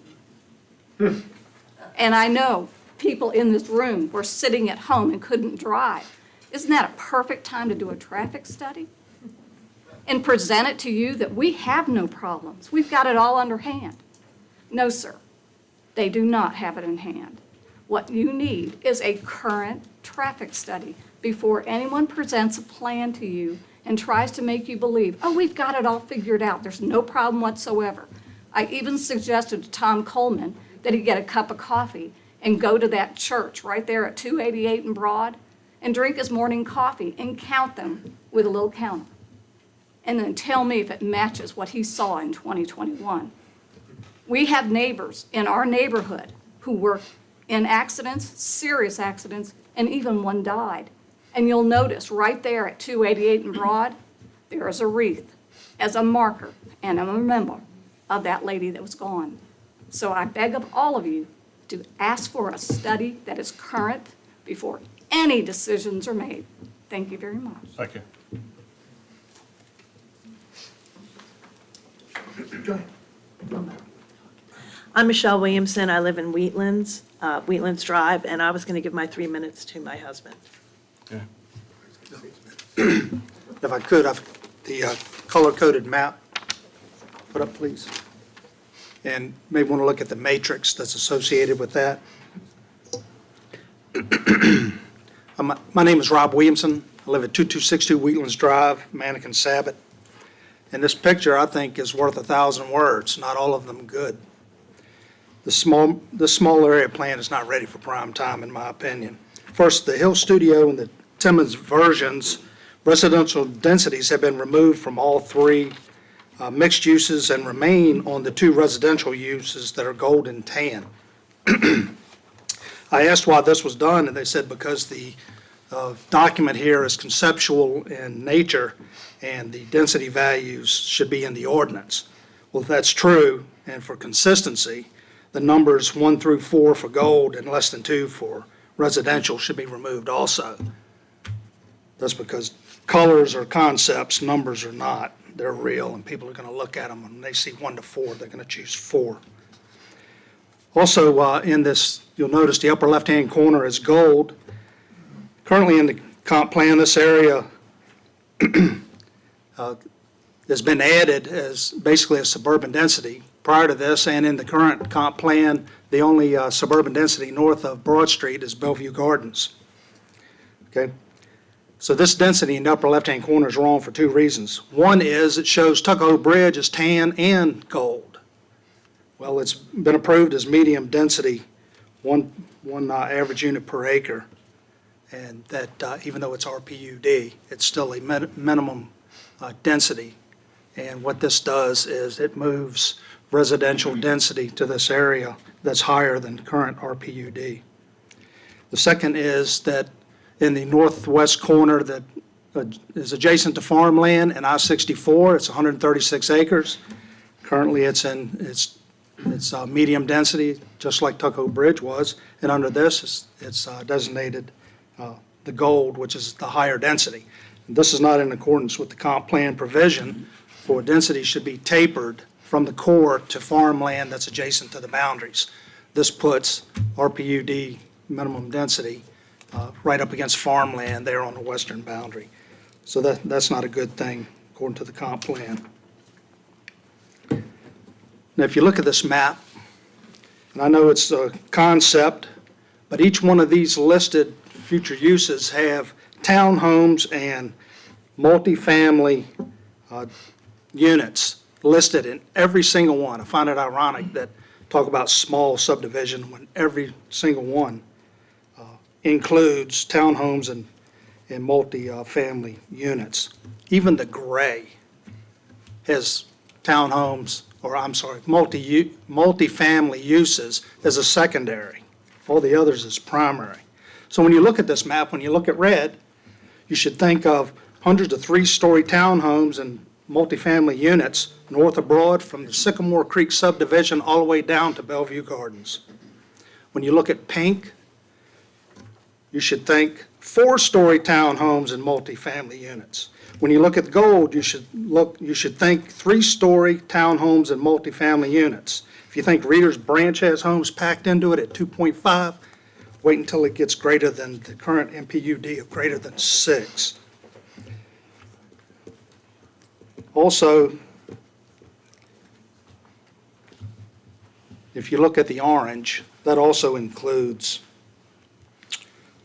And I know people in this room were sitting at home and couldn't drive. Isn't that a perfect time to do a traffic study? And present it to you that we have no problems. We've got it all under hand. No, sir, they do not have it in hand. What you need is a current traffic study before anyone presents a plan to you and tries to make you believe, oh, we've got it all figured out. There's no problem whatsoever. I even suggested to Tom Coleman that he get a cup of coffee and go to that church right there at 288 and Broad and drink his morning coffee and count them with a little counter. And then tell me if it matches what he saw in 2021. We have neighbors in our neighborhood who were in accidents, serious accidents, and even one died. And you'll notice right there at 288 and Broad, there is a wreath as a marker and a member of that lady that was gone. So I beg of all of you to ask for a study that is current before any decisions are made. Thank you very much. Thank you. Go ahead. I'm Michelle Williamson. I live in Wheatlands Drive, and I was going to give my 3 minutes to my husband. If I could, the color-coded map, put up, please. And maybe want to look at the matrix that's associated with that. My name is Rob Williamson. I live at 2262 Wheatlands Drive, Mannequin Sabbath. And this picture, I think, is worth 1,000 words, not all of them good. The small area plan is not ready for prime time, in my opinion. First, the Hill Studio and the Timmons versions, residential densities have been removed from all 3 mixed uses and remain on the 2 residential uses that are gold and tan. I asked why this was done, and they said because the document here is conceptual in nature and the density values should be in the ordinance. Well, if that's true, and for consistency, the numbers 1 through 4 for gold and less than 2 for residential should be removed also. That's because colors are concepts, numbers are not. They're real, and people are going to look at them, and when they see 1 to 4, they're going to choose 4. Also, in this, you'll notice the upper left-hand corner is gold. Currently in the comp plan, this area has been added as basically a suburban density. Prior to this, and in the current comp plan, the only suburban density north of Broad Street is Bellevue Gardens. Okay? So this density in the upper left-hand corner is wrong for 2 reasons. One is it shows Tuckahoe Bridge as tan and gold. Well, it's been approved as medium density, one average unit per acre, and that even though it's RPUD, it's still a minimum density. And what this does is it moves residential density to this area that's higher than current RPUD. The second is that in the northwest corner that is adjacent to farmland and I-64, it's 136 acres. Currently, it's medium density, just like Tuckahoe Bridge was, and under this, it's designated the gold, which is the higher density. This is not in accordance with the comp plan provision for density should be tapered from the core to farmland that's adjacent to the boundaries. This puts RPUD minimum density right up against farmland there on the western boundary. So that's not a good thing according to the comp plan. Now, if you look at this map, and I know it's a concept, but each one of these listed future uses have townhomes and multifamily units listed in every single one. I find it ironic that talk about small subdivision when every single one includes townhomes and multi-family units. Even the gray has townhomes, or I'm sorry, multi-family uses as a secondary. All the others is primary. So when you look at this map, when you look at red, you should think of hundreds of 3-story townhomes and multifamily units north of Broad from the Sycamore Creek subdivision all the way down to Bellevue Gardens. When you look at pink, you should think 4-story townhomes and multifamily units. When you look at gold, you should think 3-story townhomes and multifamily units. If you think Reader's Branch has homes packed into it at 2.5, wait until it gets greater than the current MPUD of greater than 6. Also, if you look at the orange, that also includes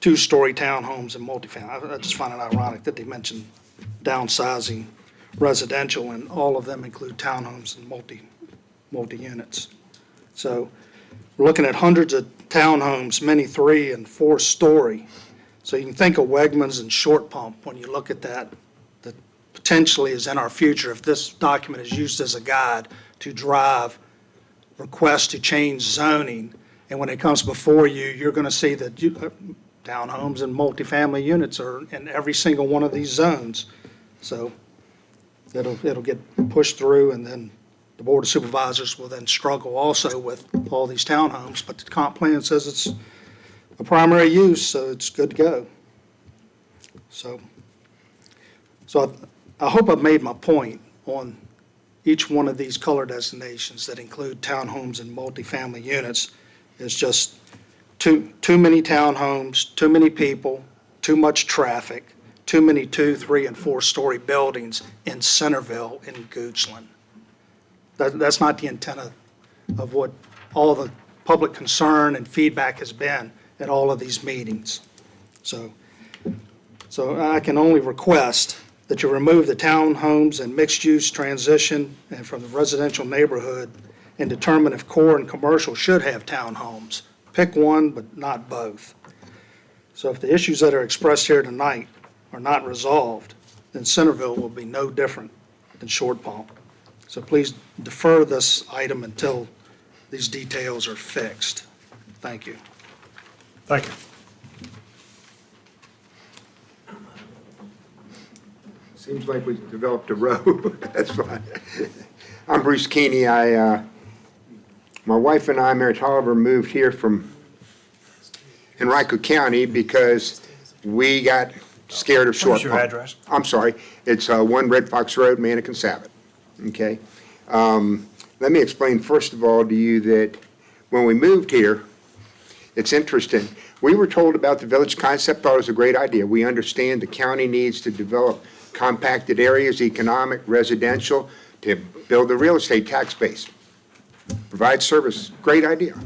2-story townhomes and multifamily. I just find it ironic that they mentioned downsizing residential, and all of them include townhomes and multi-units. So we're looking at hundreds of townhomes, many 3- and 4-story. So you can think of Wegmans and Short Pump when you look at that potentially is in our future if this document is used as a guide to drive requests to change zoning. And when it comes before you, you're going to see that townhomes and multifamily units are in every single one of these zones. So it'll get pushed through, and then the Board of Supervisors will then struggle also with all these townhomes. But the comp plan says it's a primary use, so it's good to go. So I hope I've made my point on each one of these color designations that include townhomes and multifamily units. Is just too many townhomes, too many people, too much traffic, too many 2-, 3-, and 4-story buildings in Centerville and Goochland. That's not the intent of what all the public concern and feedback has been at all of these meetings. So I can only request that you remove the townhomes and mixed-use transition and from the residential neighborhood and determine if core and commercial should have townhomes. Pick one, but not both. So if the issues that are expressed here tonight are not resolved, then Centerville will be no different than Short Pump. So please defer this item until these details are fixed. Thank you. Thank you. Seems like we developed a row. That's fine. I'm Bruce Keeney. My wife and I, Mary Tolliver, moved here from Henrico County because we got scared of short What is your pump. address? I'm sorry. It's 1 Red Fox Road, Manikin-Sabot. Okay? Let me explain first of all to you that when we moved here, it's interesting. We were told about the village concept, thought it was a great idea. We understand the county needs to develop compacted areas, economic, residential, to build the real estate tax base, provide service. Great idea.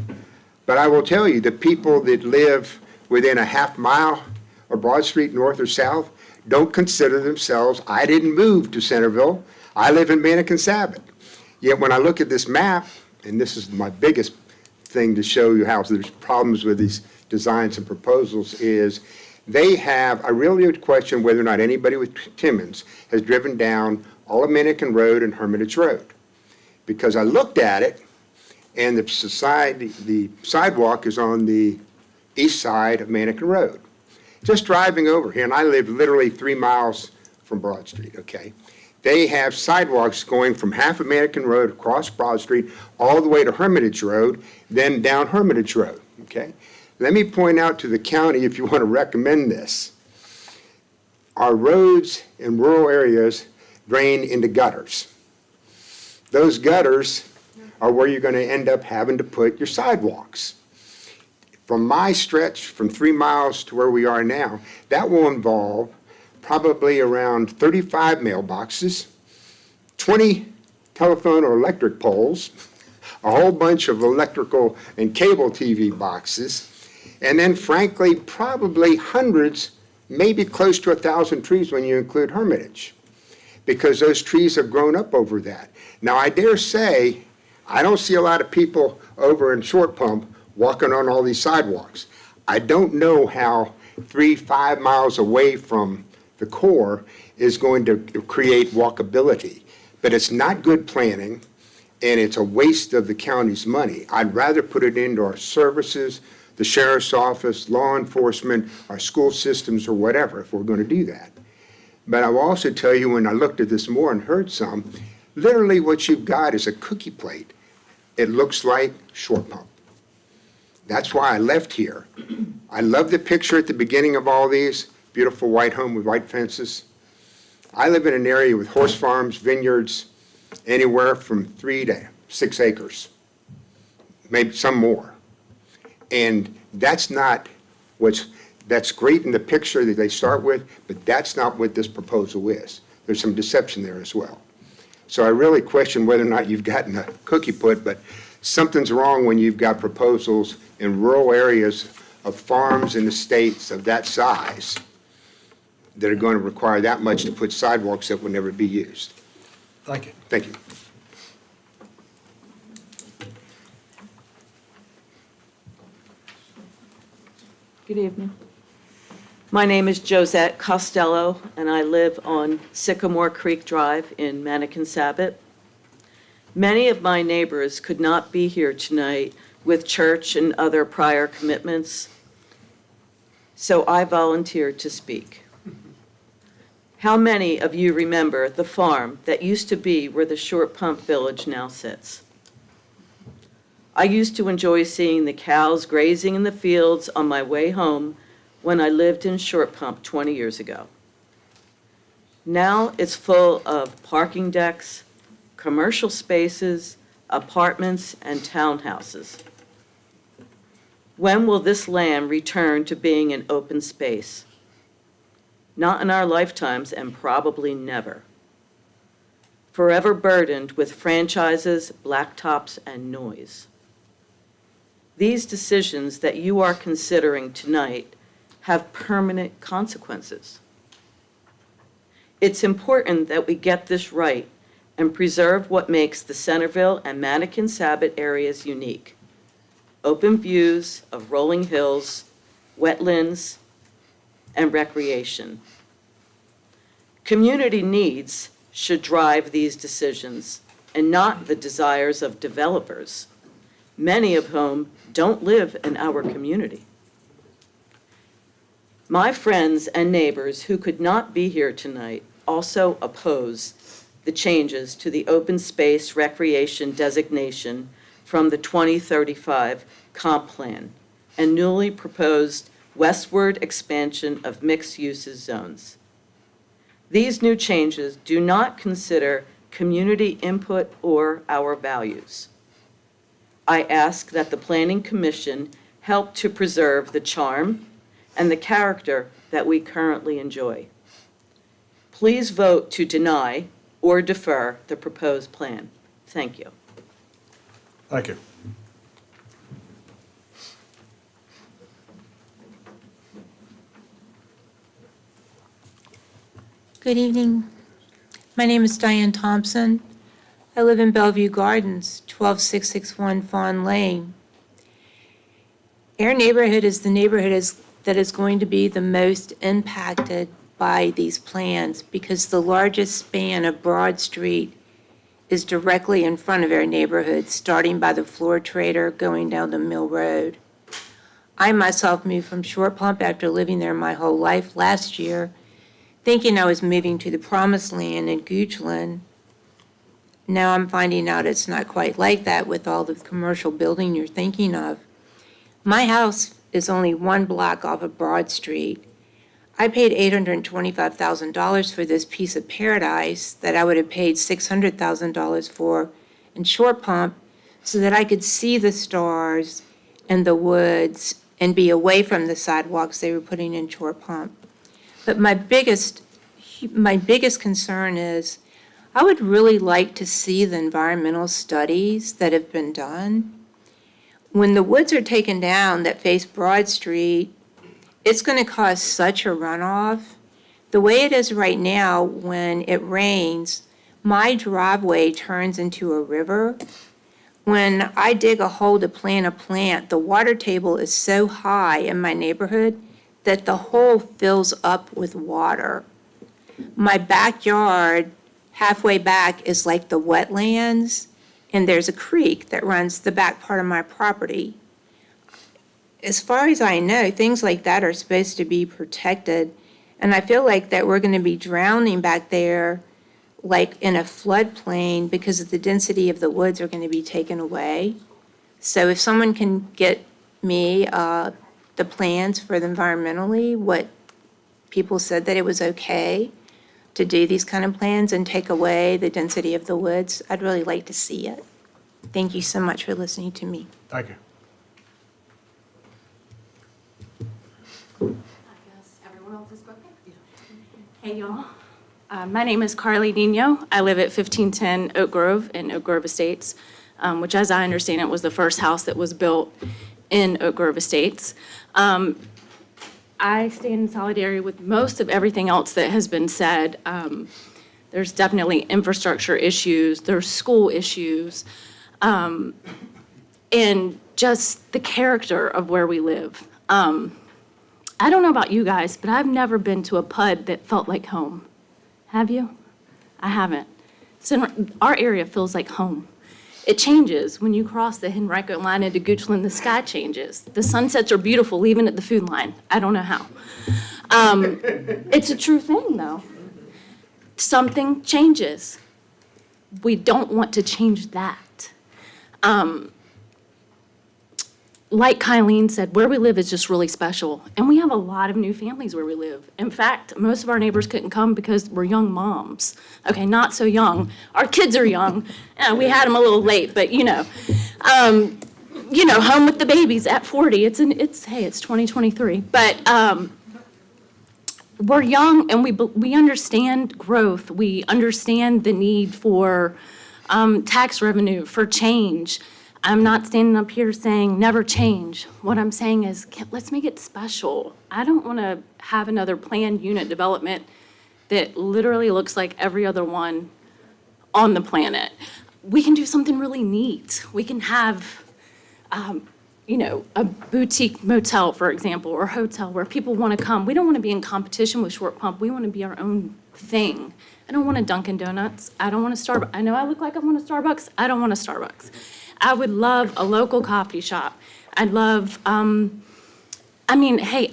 But I will tell you, the people that live within a half mile of Broad Street, north or south, don't consider themselves, I didn't move to Centerville, I live in Manikin-Sabot. Yet when I look at this map, and this is my biggest thing to show you how there's problems with these designs and proposals, is they have, I really would question whether or not anybody with Timmons has driven down all of Manikin Road and Hermitage Road. Because I looked at it, and the sidewalk is on the east side of Manikin Road. Just driving over here, and I live literally 3 miles from Broad Street, okay? They have sidewalks going from half of Manikin Road across Broad Street all the way to Hermitage Road, then down Hermitage Road, okay? Let me point out to the county, if you want to recommend this, our roads in rural areas drain into gutters. Those gutters are where you're going to end up having to put your sidewalks. From my stretch, from 3 miles to where we are now, that will involve probably around 35 mailboxes, 20 telephone or electric poles, a whole bunch of electrical and cable TV boxes, and then frankly, probably hundreds, maybe close to 1,000 trees when you include Hermitage, because those trees have grown up over that. Now, I dare say, I don't see a lot of people over in Short Pump walking on all these sidewalks. I don't know how 3-5 miles away from the core is going to create walkability, but it's not good planning, and it's a waste of the county's money. I'd rather put it into our services, the sheriff's office, law enforcement, our school systems, or whatever, if we're going to do that. But I will also tell you, when I looked at this more and heard some, literally what you've got is a cookie plate. It looks like Short Pump. That's why I left here. I love the picture at the beginning of all these, beautiful white home with white fences. I live in an area with horse farms, vineyards, anywhere from 3 to 6 acres, maybe some more. And that's not that's great in the picture that they start with, but that's not what this proposal is. There's some deception there as well. So I really question whether or not you've gotten a cookie put, but something's wrong when you've got proposals in rural areas of farms and estates of that size that are going to require that much to put sidewalks that will never be used. Thank you. Thank you. Good evening. My name is Josette Costello, and I live on Sycamore Creek Drive in Manikin-Sabot. Many of my neighbors could not be here tonight with church and other prior commitments, so I volunteered to speak. How many of you remember the farm that used to be where the Short Pump Village now sits? I used to enjoy seeing the cows grazing in the fields on my way home when I lived in Short Pump 20 years ago. Now it's full of parking decks, commercial spaces, apartments, and townhouses. When will this land return to being an open space? Not in our lifetimes, and probably never. Forever burdened with franchises, blacktops, and noise. These decisions that you are considering tonight have permanent consequences. It's important that we get this right and preserve what makes the Centerville and Manikin-Sabot areas unique. Open views of rolling hills, wetlands, and recreation. Community needs should drive these decisions and not the desires of developers, many of whom don't live in our community. My friends and neighbors who could not be here tonight also oppose the changes to the open space recreation designation from the 2035 comp plan and newly proposed westward expansion of mixed uses zones. These new changes do not consider community input or our values. I ask that the Planning Commission help to preserve the charm and the character that we currently enjoy. Please vote to deny or defer the proposed plan. Thank you. Thank you. Good evening. My name is Diane Thompson. I live in Bellevue Gardens, 12661 Fawn Lane. Our neighborhood is the neighborhood that is going to be the most impacted by these plans because the largest span of Broad Street is directly in front of our neighborhood, starting by the Floor Trader going down to Mill Road. I myself moved from Short Pump after living there my whole life last year, thinking I was moving to the promised land in Goochland. Now I'm finding out it's not quite like that with all the commercial building you're thinking of. My house is only one block off of Broad Street. I paid $825,000 for this piece of paradise that I would have paid $600,000 for in Short Pump so that I could see the stars and the woods and be away from the sidewalks they were putting in Short Pump. But my biggest concern is I would really like to see the environmental studies that have been done. When the woods are taken down that face Broad Street, it's going to cause such a runoff. The way it is right now, when it rains, my driveway turns into a river. When I dig a hole to plant a plant, the water table is so high in my neighborhood that the hole fills up with water. My backyard, halfway back, is like the wetlands, and there's a creek that runs the back part of my property. As far as I know, things like that are supposed to be protected, and I feel like that we're going to be drowning back there like in a floodplain because of the density of the woods are going to be taken away. So if someone can get me the plans for the environmentally, what people said that it was okay to do these kind of plans and take away the density of the woods, I'd really like to see it. Thank you so much for listening to me. Thank you. I guess everyone else has spoken. Hey, y'all. My name is Carly Nino. I live at 1510 Oak Grove in Oak Grove Estates, which, as I understand it, was the first house that was built in Oak Grove Estates. I stand in solidarity with most of everything else that has been said. There's definitely infrastructure issues, there's school issues, and just the character of where we live. I don't know about you guys, but I've never been to a PUD that felt like home. Have you? I haven't. So our area feels like home. It changes when you cross the Henrico line into Goochland, the sky changes. The sunsets are beautiful even at the food line. I don't know how. It's a true thing though. Something changes. We don't want to change that. Like Kylene said, where we live is just really special. And we have a lot of new families where we live. In fact, most of our neighbors couldn't come because we're young moms. Okay, not so young. Our kids are young. We had them a little late, but home with the babies at 40. It's 2023. But we're young and we understand growth. We understand the need for tax revenue, for change. I'm not standing up here saying never change. What I'm saying is let's make it special. I don't want to have another planned unit development that literally looks like every other one on the planet. We can do something really neat. We can have, a boutique motel, for example, or hotel where people want to come. We don't want to be in competition with Short Pump. We want to be our own thing. I don't want a Dunkin' Donuts. I don't want a Starbucks. I know I look like I want a Starbucks. I don't want a Starbucks. I would love a local coffee shop. I'd love, I mean, hey,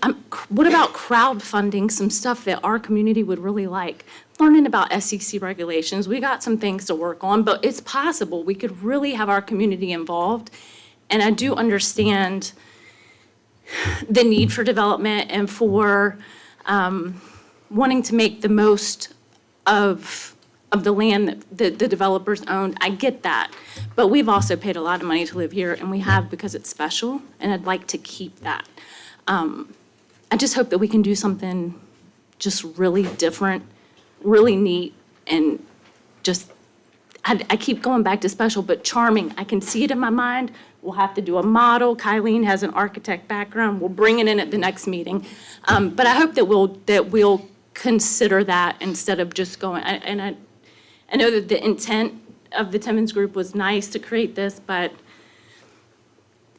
what about crowdfunding some stuff that our community would really like? Learning about SEC regulations, we got some things to work on, but it's possible. We could really have our community involved. And I do understand the need for development and for wanting to make the most of the land that the developers owned. I get that. But we've also paid a lot of money to live here, and we have because it's special, and I'd like to keep that. I just hope that we can do something just really different, really neat, and just, I keep going back to special, but charming. I can see it in my mind. We'll have to do a model. Kylene has an architect background. We'll bring it in at the next meeting. But I hope that we'll consider that instead of just going, and I know that the intent of the Timmons Group was nice to create this, but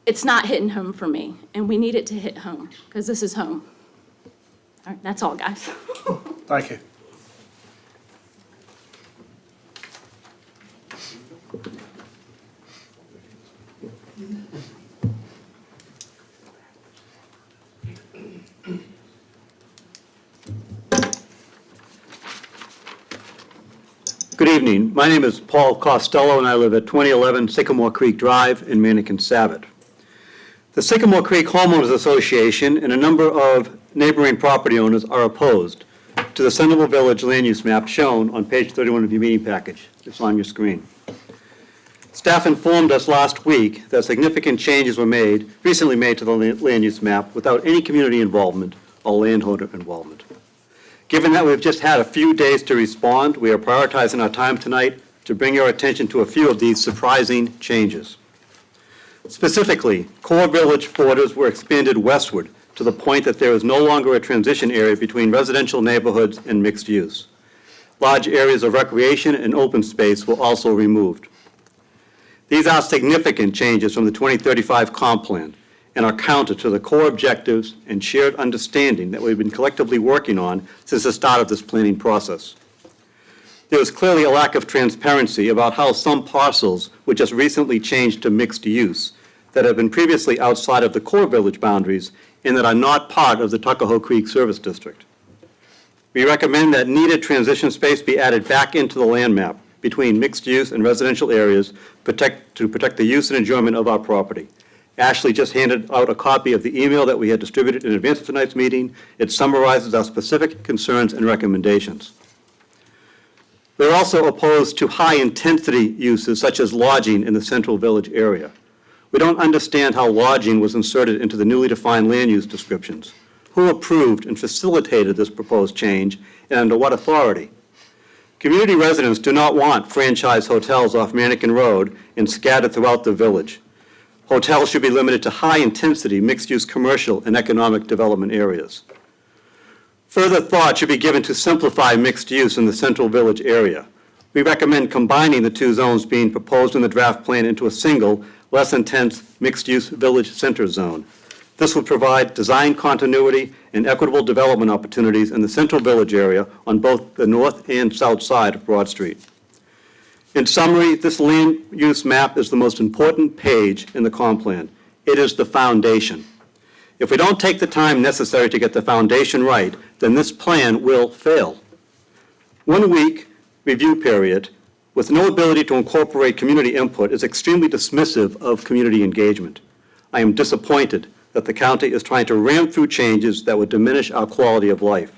it's not hitting home for me, and we need it to hit home, because this is home. All right, that's all, guys. Thank you. Good evening. My name is Paul Costello, and I live at 2011 Sycamore Creek Drive in Mannequin-Savit. The Sycamore Creek Homeowners Association and a number of neighboring property owners are opposed to the Centerville Village land use map shown on page 31 of your meeting package. It's on your screen. Staff informed us last week that significant changes were recently made to the land use map without any community involvement or landholder involvement. Given that we've just had a few days to respond, we are prioritizing our time tonight to bring your attention to a few of these surprising changes. Specifically, core village borders were expanded westward to the point that there is no longer a transition area between residential neighborhoods and mixed use. Large areas of recreation and open space were also removed. These are significant changes from the 2035 comp plan and are counter to the core objectives and shared understanding that we've been collectively working on since the start of this planning process. There is clearly a lack of transparency about how some parcels were just recently changed to mixed use that have been previously outside of the core village boundaries and that are not part of the Tuckahoe Creek Service District. We recommend that needed transition space be added back into the land map between mixed use and residential areas to protect the use and enjoyment of our property. Ashley just handed out a copy of the email that we had distributed in advance of tonight's meeting. It summarizes our specific concerns and recommendations. We're also opposed to high-intensity uses such as lodging in the central village area. We don't understand how lodging was inserted into the newly defined land use descriptions. Who approved and facilitated this proposed change, and under what authority? Community residents do not want franchise hotels off Mannequin Road and scattered throughout the village. Hotels should be limited to high-intensity mixed-use commercial and economic development areas. Further thought should be given to simplify mixed use in the central village area. We recommend combining the two zones being proposed in the draft plan into a single, less intense mixed-use village center zone. This would provide design continuity and equitable development opportunities in the central village area on both the north and south side of Broad Street. In summary, this land use map is the most important page in the comp plan. It is the foundation. If we don't take the time necessary to get the foundation right, then this plan will fail. 1 week review period with no ability to incorporate community input is extremely dismissive of community engagement. I am disappointed that the county is trying to ram through changes that would diminish our quality of life.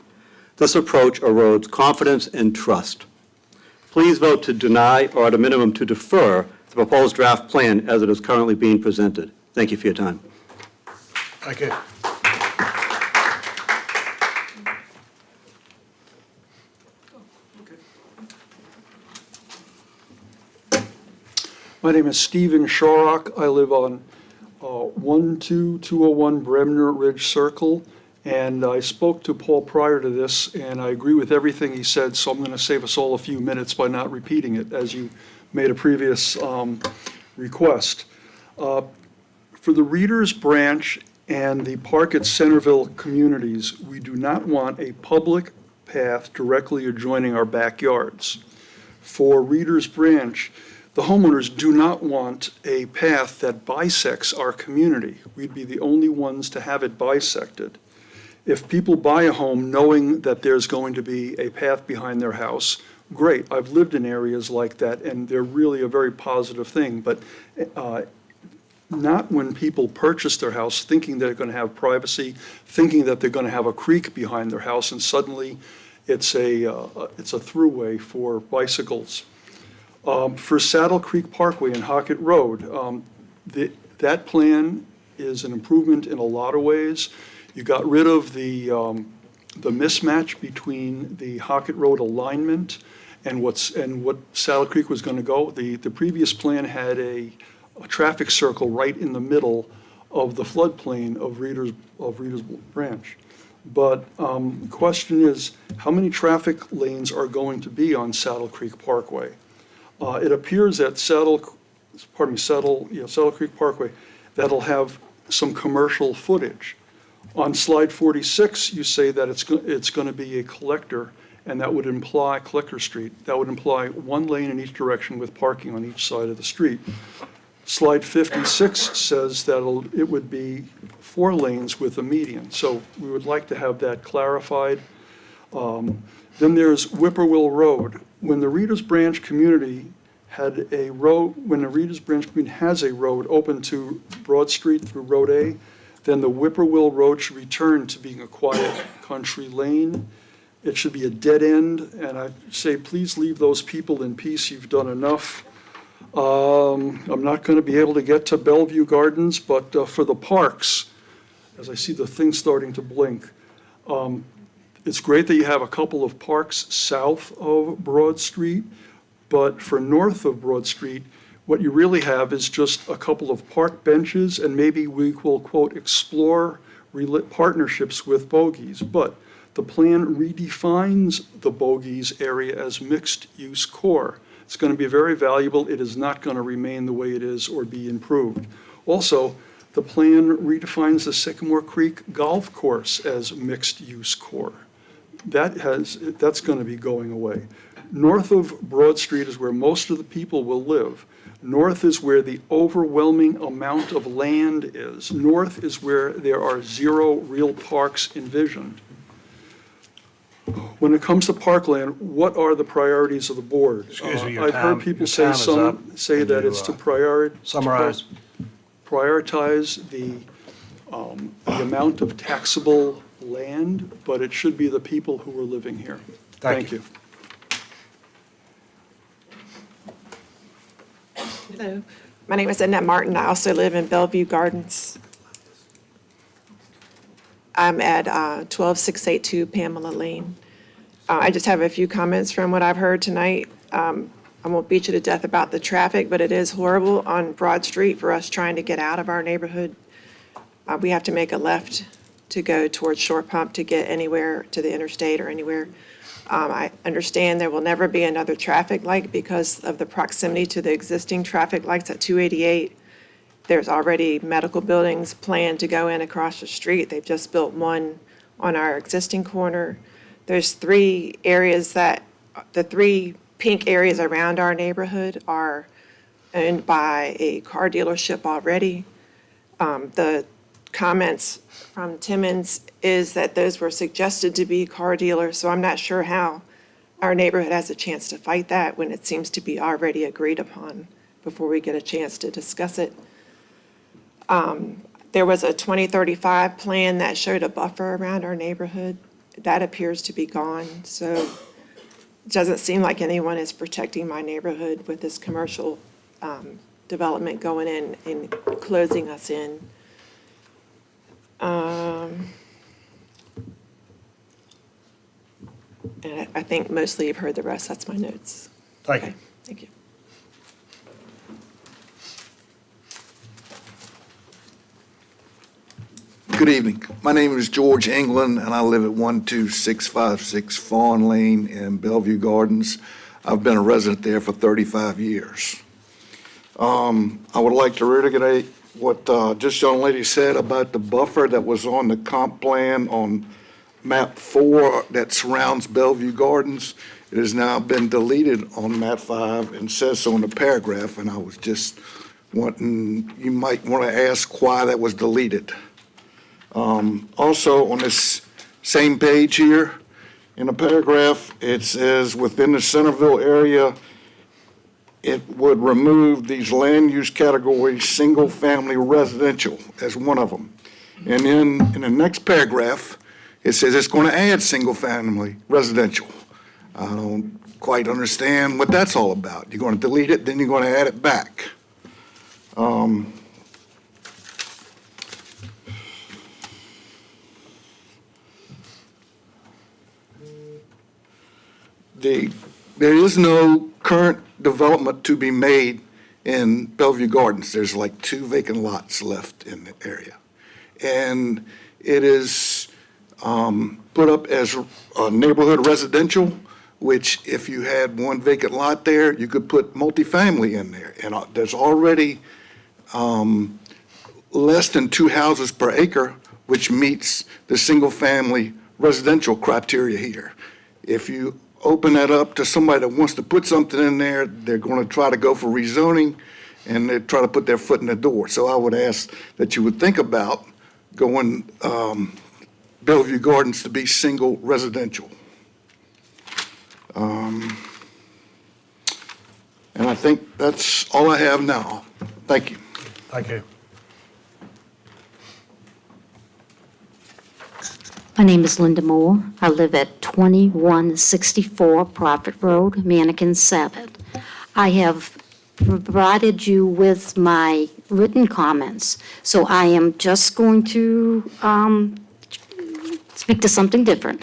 This approach erodes confidence and trust. Please vote to deny or at a minimum to defer the proposed draft plan as it is currently being presented. Thank you for your time. Thank you. My name is Stephen Shorrock. I live on 12201 Bremner Ridge Circle, and I spoke to Paul prior to this, and I agree with everything he said, so I'm going to save us all a few minutes by not repeating it, as you made a previous request. For the Readers Branch and the Park at Centerville communities, we do not want a public path directly adjoining our backyards. For Readers Branch, The homeowners do not want a path that bisects our community. We'd be the only ones to have it bisected. If people buy a home knowing that there's going to be a path behind their house, great. I've lived in areas like that, and they're really a very positive thing. But not when people purchase their house thinking they're going to have privacy, thinking that they're going to have a creek behind their house, and suddenly it's a throughway for bicycles. For Saddle Creek Parkway and Hockett Road, that plan is an improvement in a lot of ways. You got rid of the mismatch between the Hockett Road alignment and what Saddle Creek was going to go. The previous plan had a traffic circle right in the middle of the floodplain of Reader's Branch. But the question is, how many traffic lanes are going to be on Saddle Creek Parkway? It appears that Saddle Creek Parkway, that'll have some commercial footage. On slide 46, you say that it's going to be a collector, and that would imply Collector Street. That would imply one lane in each direction with parking on each side of the street. Slide 56 says that it would be 4 lanes with a median. So we would like to have that clarified. Then there's Whippoorwill Road. When the Reader's Branch community had a road, when the Reader's Branch community has a road open to Broad Street through Road A, then the Whippoorwill Road should return to being a quiet country lane. It should be a dead end, and I say, please leave those people in peace. You've done enough. I'm not going to be able to get to Bellevue Gardens, but for the parks, as I see the thing starting to blink, it's great that you have a couple of parks south of Broad Street, but for north of Broad Street, what you really have is just a couple of park benches, and maybe we will, quote, explore partnerships with bogeys. But the plan redefines the bogeys area as mixed-use core. It's going to be very valuable. It is not going to remain the way it is or be improved. Also, the plan redefines the Sycamore Creek Golf Course as mixed-use core. That's going to be going away. North of Broad Street is where most of the people will live. North is where the overwhelming amount of land is. North is where there are 0 real parks envisioned. When it comes to parkland, what are the priorities of the board? Excuse me, I've heard people say that it's to summarize. Prioritize the amount of taxable land, but it should be the people who are living here. Thank you. Hello, my name is Annette Martin. I also live in Bellevue Gardens. I'm at 12682 Pamela Lane. I just have a few comments from what I've heard tonight. I won't beat you to death about the traffic, but it is horrible on Broad Street for us trying to get out of our neighborhood. We have to make a left to go towards Shore Pump to get anywhere to the interstate or anywhere. I understand there will never be another traffic light because of the proximity to the existing traffic lights at 288. There's already medical buildings planned to go in across the street. They've just built one on our existing corner. There's 3 areas the 3 pink areas around our neighborhood are owned by a car dealership already. The comments from Timmons is that those were suggested to be car dealers, so I'm not sure how our neighborhood has a chance to fight that when it seems to be already agreed upon before we get a chance to discuss it. There was a 2035 plan that showed a buffer around our neighborhood. That appears to be gone, so it doesn't seem like anyone is protecting my neighborhood with this commercial development going in and closing us in. And I think mostly you've heard the rest. That's my notes. Thank you. Thank you. Good evening. My name is George England, and I live at 12656 Fawn Lane in Bellevue Gardens. I've been a resident there for 35 years. I would like to reiterate what this young lady said about the buffer that was on the comp plan on map 4 that surrounds Bellevue Gardens. It has now been deleted on map 5 and says so in the paragraph, and I was just wanting, you might want to ask why that was deleted. Also, on this same page here, in a paragraph, it says within the Centerville area, it would remove these land use categories, single-family residential as one of them. And then in the next paragraph, it says it's going to add single-family residential. I don't quite understand what that's all about. You're going to delete it, then you're going to add it back. There is no current development to be made in Bellevue Gardens. There's like 2 vacant lots left in the area. And it is put up as a neighborhood residential, which if you had 1 vacant lot there, you could put multifamily in there. And there's already less than 2 houses per acre, which meets the single-family residential criteria here. If you open that up to somebody that wants to put something in there, they're going to try to go for rezoning, and they try to put their foot in the door. So I would ask that you would think about going Bellevue Gardens to be single residential. And I think that's all I have now. Thank you. Thank you. My name is Linda Moore. I live at 2164 Prophet Road, Mannequin Sabbath. I have provided you with my written comments, so I am just going to speak to something different.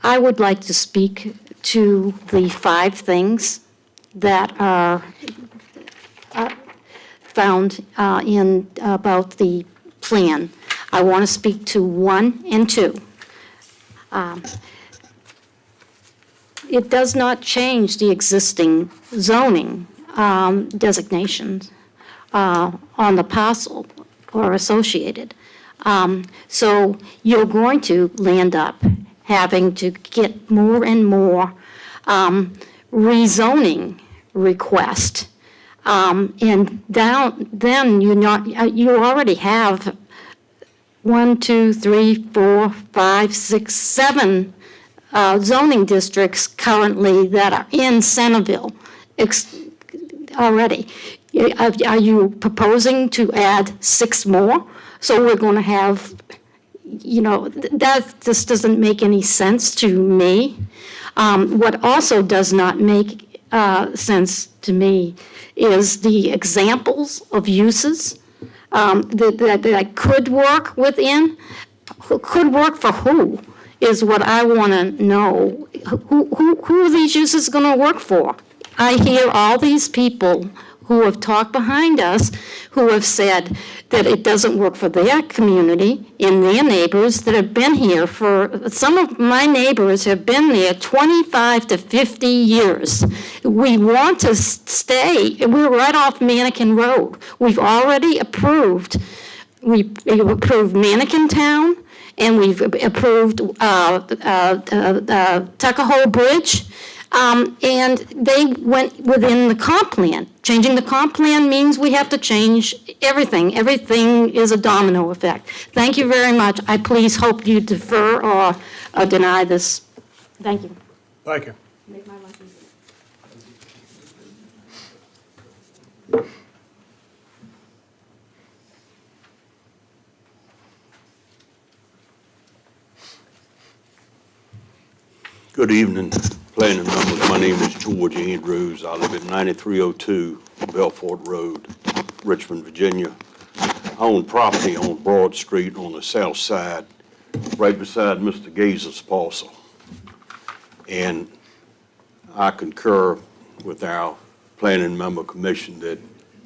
I would like to speak to the 5 things that are found in about the plan. I want to speak to 1 and 2. It does not change the existing zoning designations on the parcel or associated. So you're going to land up having to get more and more rezoning requests. And then you already have 1, 2, 3, 4, 5, 6, 7 zoning districts currently that are in Centerville already. Are you proposing to add 6 more? So we're going to have, that just doesn't make any sense to me. What also does not make sense to me is the examples of uses that could work within. Could work for who is what I want to know. Who are these uses going to work for? I hear all these people who have talked behind us who have said that it doesn't work for their community and their neighbors that have been here for, some of my neighbors have been there 25 to 50 years. We want to stay, we're right off Mannequin Road. We've already approved, we've approved Mannequin Town, and we've approved Tuckahoe Bridge. And they went within the comp plan. Changing the comp plan means we have to change everything. Everything is a domino effect. Thank you very much. I please hope you defer or deny this. Thank you. Thank you. Make my life easy. Good evening, planning members. My name is George Andrews. I live at 9302 Belfort Road, Richmond, Virginia. I own property on Broad Street on the south side, right beside Mr. Gazer's parcel. And I concur with our planning member commission that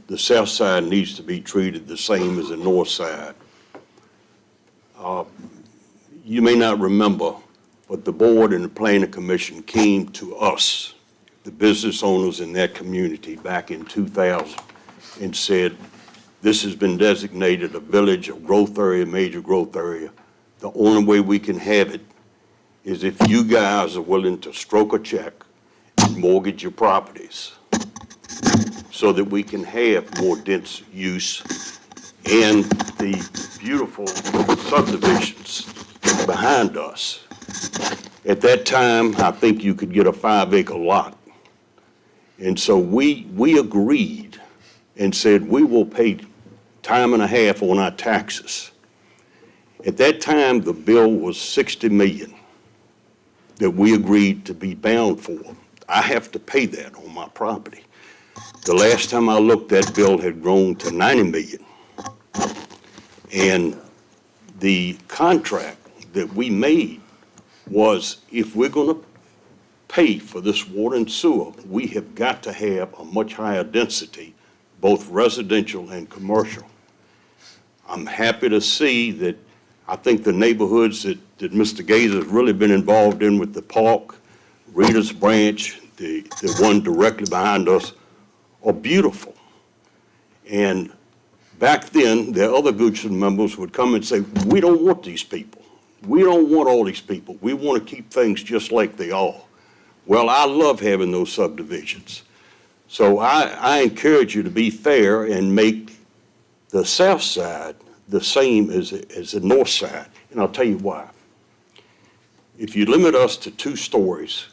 the south side needs to be treated the same as the north side. You may not remember, but the board and the planning commission came to us, the business owners in that community, back in 2000 and said, this has been designated a village, a growth area, major growth area. the only way we can have it is if you guys are willing to stroke a check and mortgage your properties so that we can have more dense use and the beautiful subdivisions behind us. At that time, I think you could get a 5-acre lot. And so we agreed and said we will pay time and a half on our taxes. At that time, the bill was $60 million that we agreed to be bound for. I have to pay that on my property. The last time I looked, that bill had grown to $90 million. And the contract that we made was if we're going to pay for this water and sewer, we have got to have a much higher density, both residential and commercial. I'm happy to see that I think the neighborhoods that Mr. Gaze has really been involved in with the park, Reader's Branch, the one directly behind us, are beautiful. And back then, the other Goochland members would come and say, we don't want these people. We don't want all these people. We want to keep things just like they are. Well, I love having those subdivisions. So I encourage you to be fair and make the south side the same as the north side. And I'll tell you why. If you limit us to 2 stories,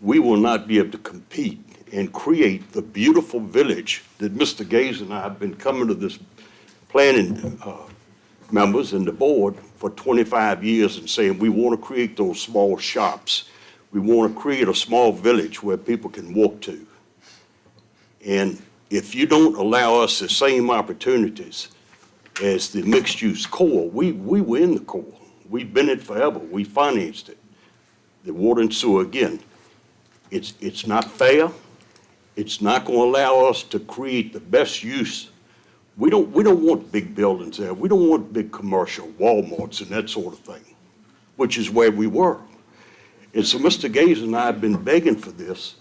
we will not be able to compete and create the beautiful village that Mr. Gaze and I have been coming to this planning members and the board for 25 years and saying we want to create those small shops. We want to create a small village where people can walk to. And if you don't allow us the same opportunities as the mixed-use core, we were in the core. We've been it forever. We financed it. The water and sewer, again, it's not fair. It's not going to allow us to create the best use. We don't want big buildings there. We don't want big commercial Walmarts and that sort of thing, which is where we were. And so Mr. Gaze and I have been begging for this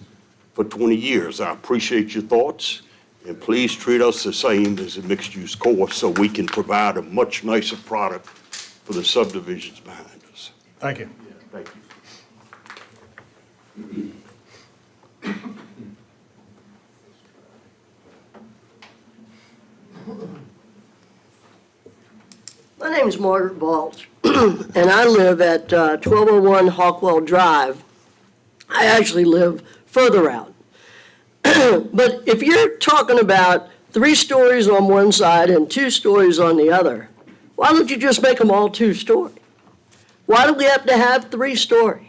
for 20 years. I appreciate your thoughts, and please treat us the same as a mixed-use core so we can provide a much nicer product for the subdivisions behind us. Thank you. Thank you. My name is Margaret Balch, and I live at 1201 Hawkwell Drive. I actually live further out. But if you're talking about 3 stories on one side and 2 stories on the other, why don't you just make them all 2-story? Why do we have to have 3-story?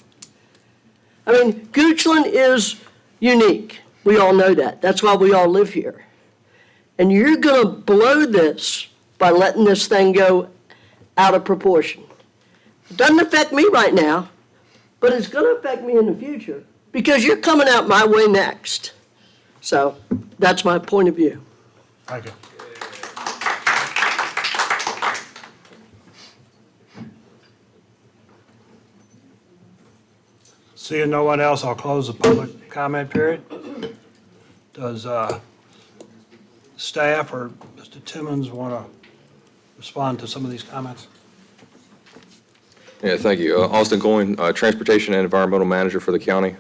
I mean, Goochland is unique. We all know that. That's why we all live here. And you're going to blow this by letting this thing go out of proportion. It doesn't affect me right now, but it's going to affect me in the future because you're coming out my way next. So that's my point of view. Thank you. Seeing no one else, I'll close the public comment period. Does staff or Mr. Timmons want to respond to some of these comments? Yeah, thank you. Austin Goin, Transportation and Environmental Manager for the county.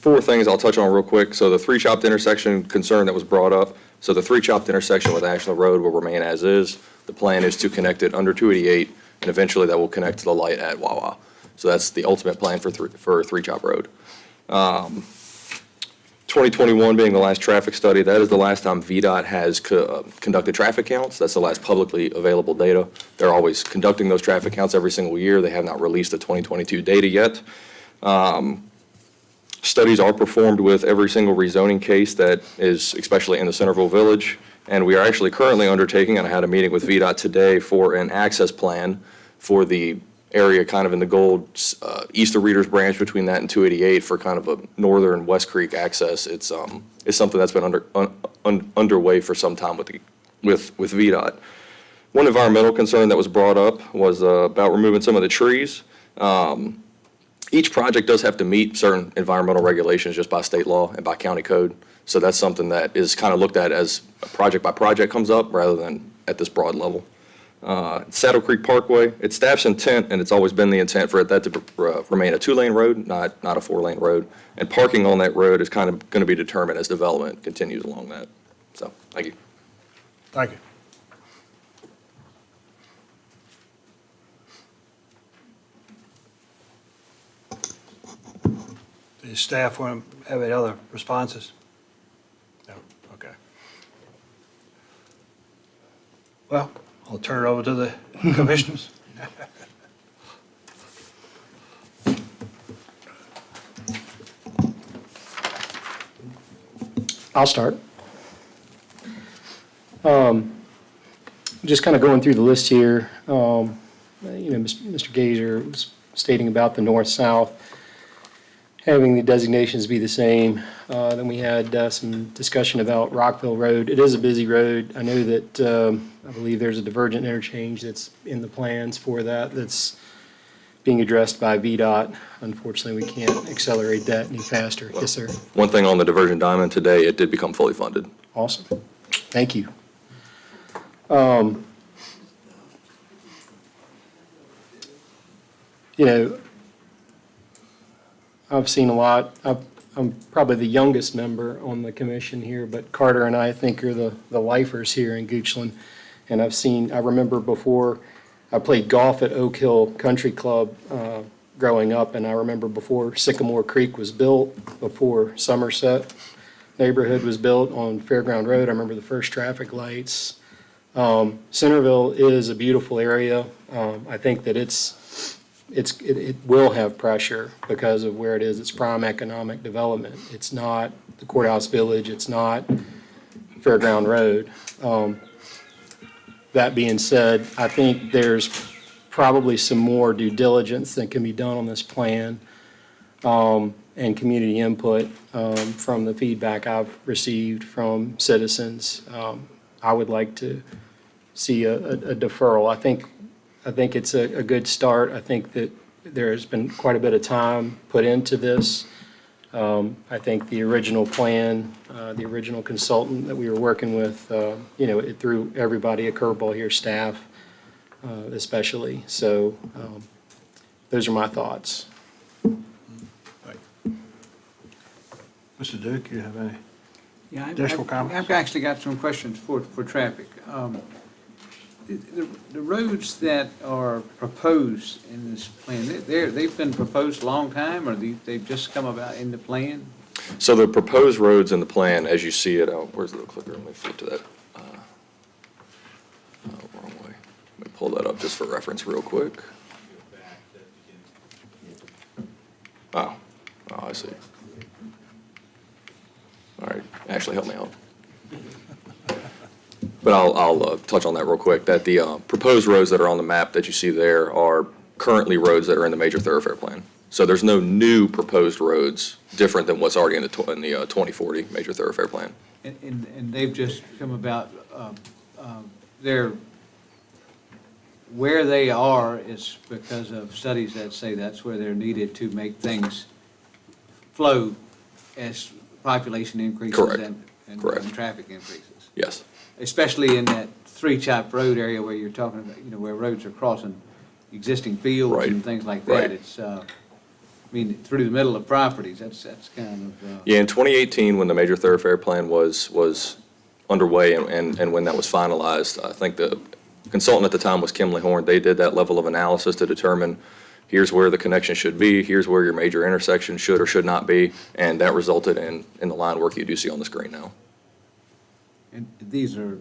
4 things I'll touch on real quick. So the 3-chopped intersection concern that was brought up. So the 3-chopped intersection with Ashland Road will remain as is. The plan is to connect it under 288, and eventually that will connect to the light at Wawa. So that's the ultimate plan for 3-chop road. 2021 being the last traffic study, that is the last time VDOT has conducted traffic counts. That's the last publicly available data. They're always conducting those traffic counts every single year. They have not released the 2022 data yet. Studies are performed with every single rezoning case that is, especially in the Centerville Village. And we are actually currently undertaking, and I had a meeting with VDOT today for an access plan for the area kind of in the gold east of Reader's Branch between that and 288 for kind of a northern West Creek access. It's something that's been underway for some time with VDOT. One environmental concern that was brought up was about removing some of the trees. Each project does have to meet certain environmental regulations just by state law and by county code. So that's something that is kind of looked at as a project by project comes up rather than at this broad level. Saddle Creek Parkway, it's staff's intent, and it's always been the intent for that to remain a 2-lane road, not a 4-lane road. And parking on that road is kind of going to be determined as development continues along that. So, thank you. Thank you. Does staff want to have any other responses? No, okay. Well, I'll turn it over to the commissioners. I'll start. Just kind of going through the list here, Mr. Gazer was stating about the north-south, having the designations be the same. Then we had some discussion about Rockville Road. It is a busy road. I know that, I believe there's a divergent interchange that's in the plans for that, that's being addressed by VDOT. Unfortunately, we can't accelerate that any faster. Yes, sir. One thing on the diversion diamond today, it did become fully funded. Awesome. Thank you. I've seen a lot. I'm probably the youngest member on the commission here, but Carter and I think are the lifers here in Goochland. And I remember before, I played golf at Oak Hill Country Club growing up, and I remember before Sycamore Creek was built, before Somerset neighborhood was built on Fairground Road. I remember the first traffic lights. Centerville is a beautiful area. I think that it will have pressure because of where it is. It's prime economic development. It's not the Courthouse Village. It's not Fairground Road. That being said, I think there's probably some more due diligence that can be done on this plan, and community input from the feedback I've received from citizens. I would like to see a deferral. I think it's a good start. I think that there has been quite a bit of time put into this. I think the original plan, the original consultant that we were working with, it threw everybody a curveball here, staff especially. So those are my thoughts. Mr. Duke, you have any Yeah, additional comments? I've actually got some questions for traffic. The roads that are proposed in this plan, they've been proposed a long time, or they've just come about in the plan? So the proposed roads in the plan, as you see it, where's the clicker? Let me flip to that. Wrong way. Let me pull that up just for reference real quick. Oh, I see. All right, Ashley, help me out. But I'll touch on that real quick, that the proposed roads that are on the map that you see there are currently roads that are in the major thoroughfare plan. So there's no new proposed roads different than what's already in the 2040 major thoroughfare plan. And they've just come about, where they are is because of studies that say that's where they're needed to make things flow as population increases. Correct. And traffic increases. Yes. Especially in that three-chop road area where you're talking about, where roads are crossing existing fields and things like that. Right. It's, through the middle of properties, that's kind of. Yeah, in 2018, when the major thoroughfare plan was underway and when that was finalized, I think the consultant at the time was Kimley Horn. They did that level of analysis to determine here's where the connection should be, here's where your major intersection should or should not be, and that resulted in the line work you do see on the screen now. And these are,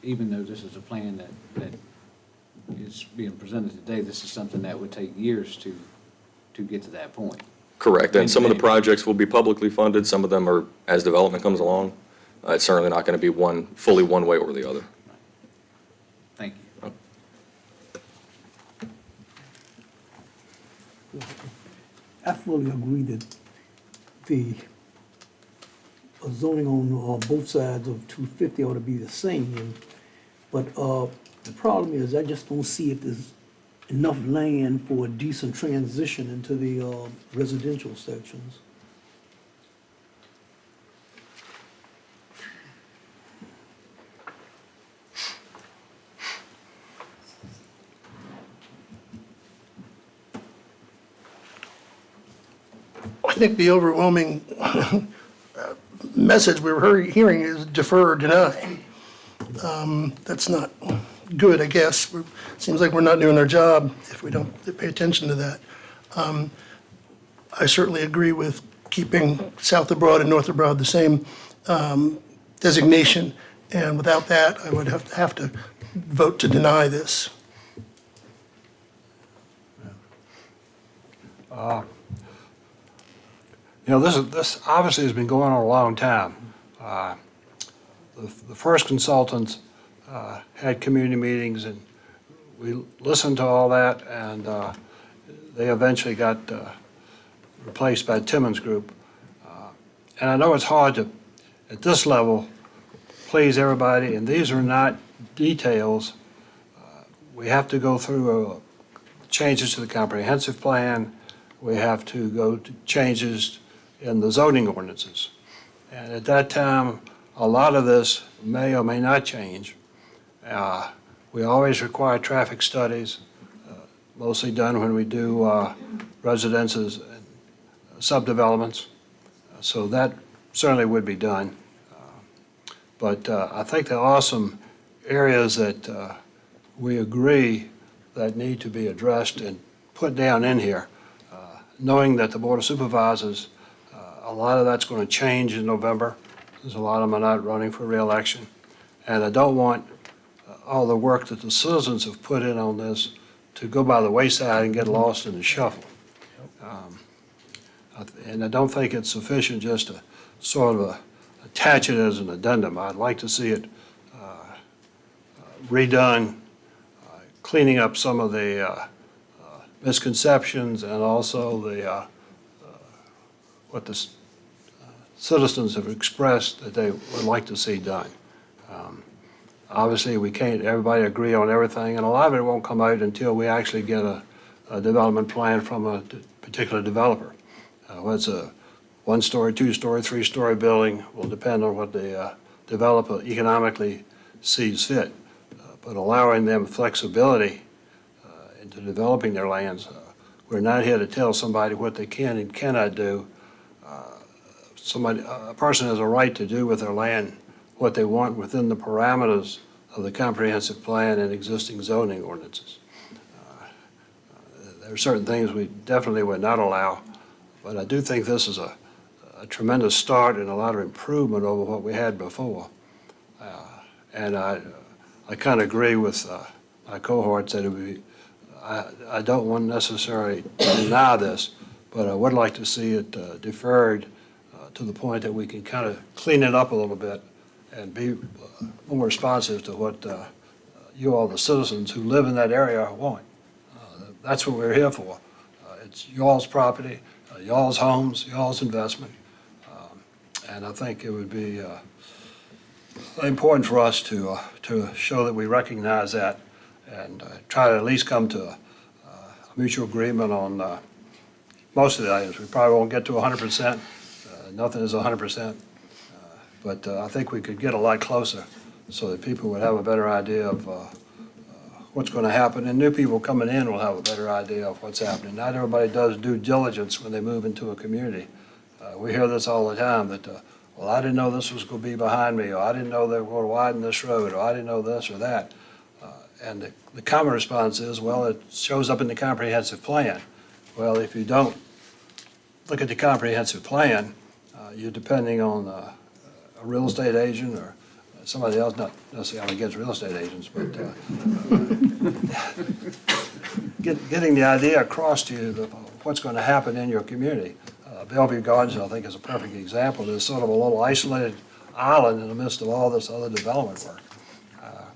even though this is a plan that is being presented today, this is something that would take years to get to that point. Correct, and some of the projects will be publicly funded, some of them are, as development comes along. It's certainly not going to be fully one way or the other. Thank you. I fully agree that the zoning on both sides of 250 ought to be the same. But the problem is, I just don't see if there's enough land for a decent transition into the residential sections. think the overwhelming message we're hearing is defer or deny. That's not good, I guess. Seems like we're not doing our job if we don't pay attention to that. I certainly agree with keeping South of Broad and North of Broad the same designation, and without that, I would have to vote to deny this. This obviously has been going on a long time. The first consultants had community meetings, and we listened to all that, and they eventually got replaced by Timmons Group. And I know it's hard to, at this level, please everybody, and these are not details. We have to go through changes to the comprehensive plan. We have to go to changes in the zoning ordinances. And at that time, a lot of this may or may not change. We always require traffic studies, mostly done when we do residences and subdevelopments. So that certainly would be done. But I think there are some areas that we agree that need to be addressed and put down in here, knowing that the Board of Supervisors, a lot of that's going to change in November. There's a lot of them are not running for re-election. And I don't want all the work that the citizens have put in on this to go by the wayside and get lost in the shuffle. And I don't think it's sufficient just to sort of attach it as an addendum. I'd like to see it redone, cleaning up some of the misconceptions and also the what the citizens have expressed that they would like to see done. Obviously, we can't everybody agree on everything, and a lot of it won't come out until we actually get a development plan from a particular developer. Whether it's a one-story, two-story, three-story building will depend on what the developer economically sees fit. But allowing them flexibility into developing their lands, we're not here to tell somebody what they can and cannot do. A person has a right to do with their land what they want within the parameters of the comprehensive plan and existing zoning ordinances. There are certain things we definitely would not allow, but I do think this is a tremendous start and a lot of improvement over what we had before. And I kind of agree with my cohorts that it would be, I don't want necessarily to deny this, but I would like to see it deferred to the point that we can kind of clean it up a little bit and be more responsive to what you all, the citizens who live in that area, want. That's what we're here for. It's y'all's property, y'all's homes, y'all's investment. And I think it would be important for us to show that we recognize that and try to at least come to a mutual agreement on most of the items. We probably won't get to 100%. Nothing is 100%. But I think we could get a lot closer so that people would have a better idea of what's going to happen. And new people coming in will have a better idea of what's happening. Not everybody does due diligence when they move into a community. We hear this all the time that, well, I didn't know this was going to be behind me, or I didn't know they were going to widen this road, or I didn't know this or that. And the common response is, well, it shows up in the comprehensive plan. Well, if you don't look at the comprehensive plan, you're depending on a real estate agent or somebody else, not necessarily against real estate agents, but getting the idea across to you of what's going to happen in your community. Bellevue Gardens, I think, is a perfect example. There's sort of a little isolated island in the midst of all this other development work.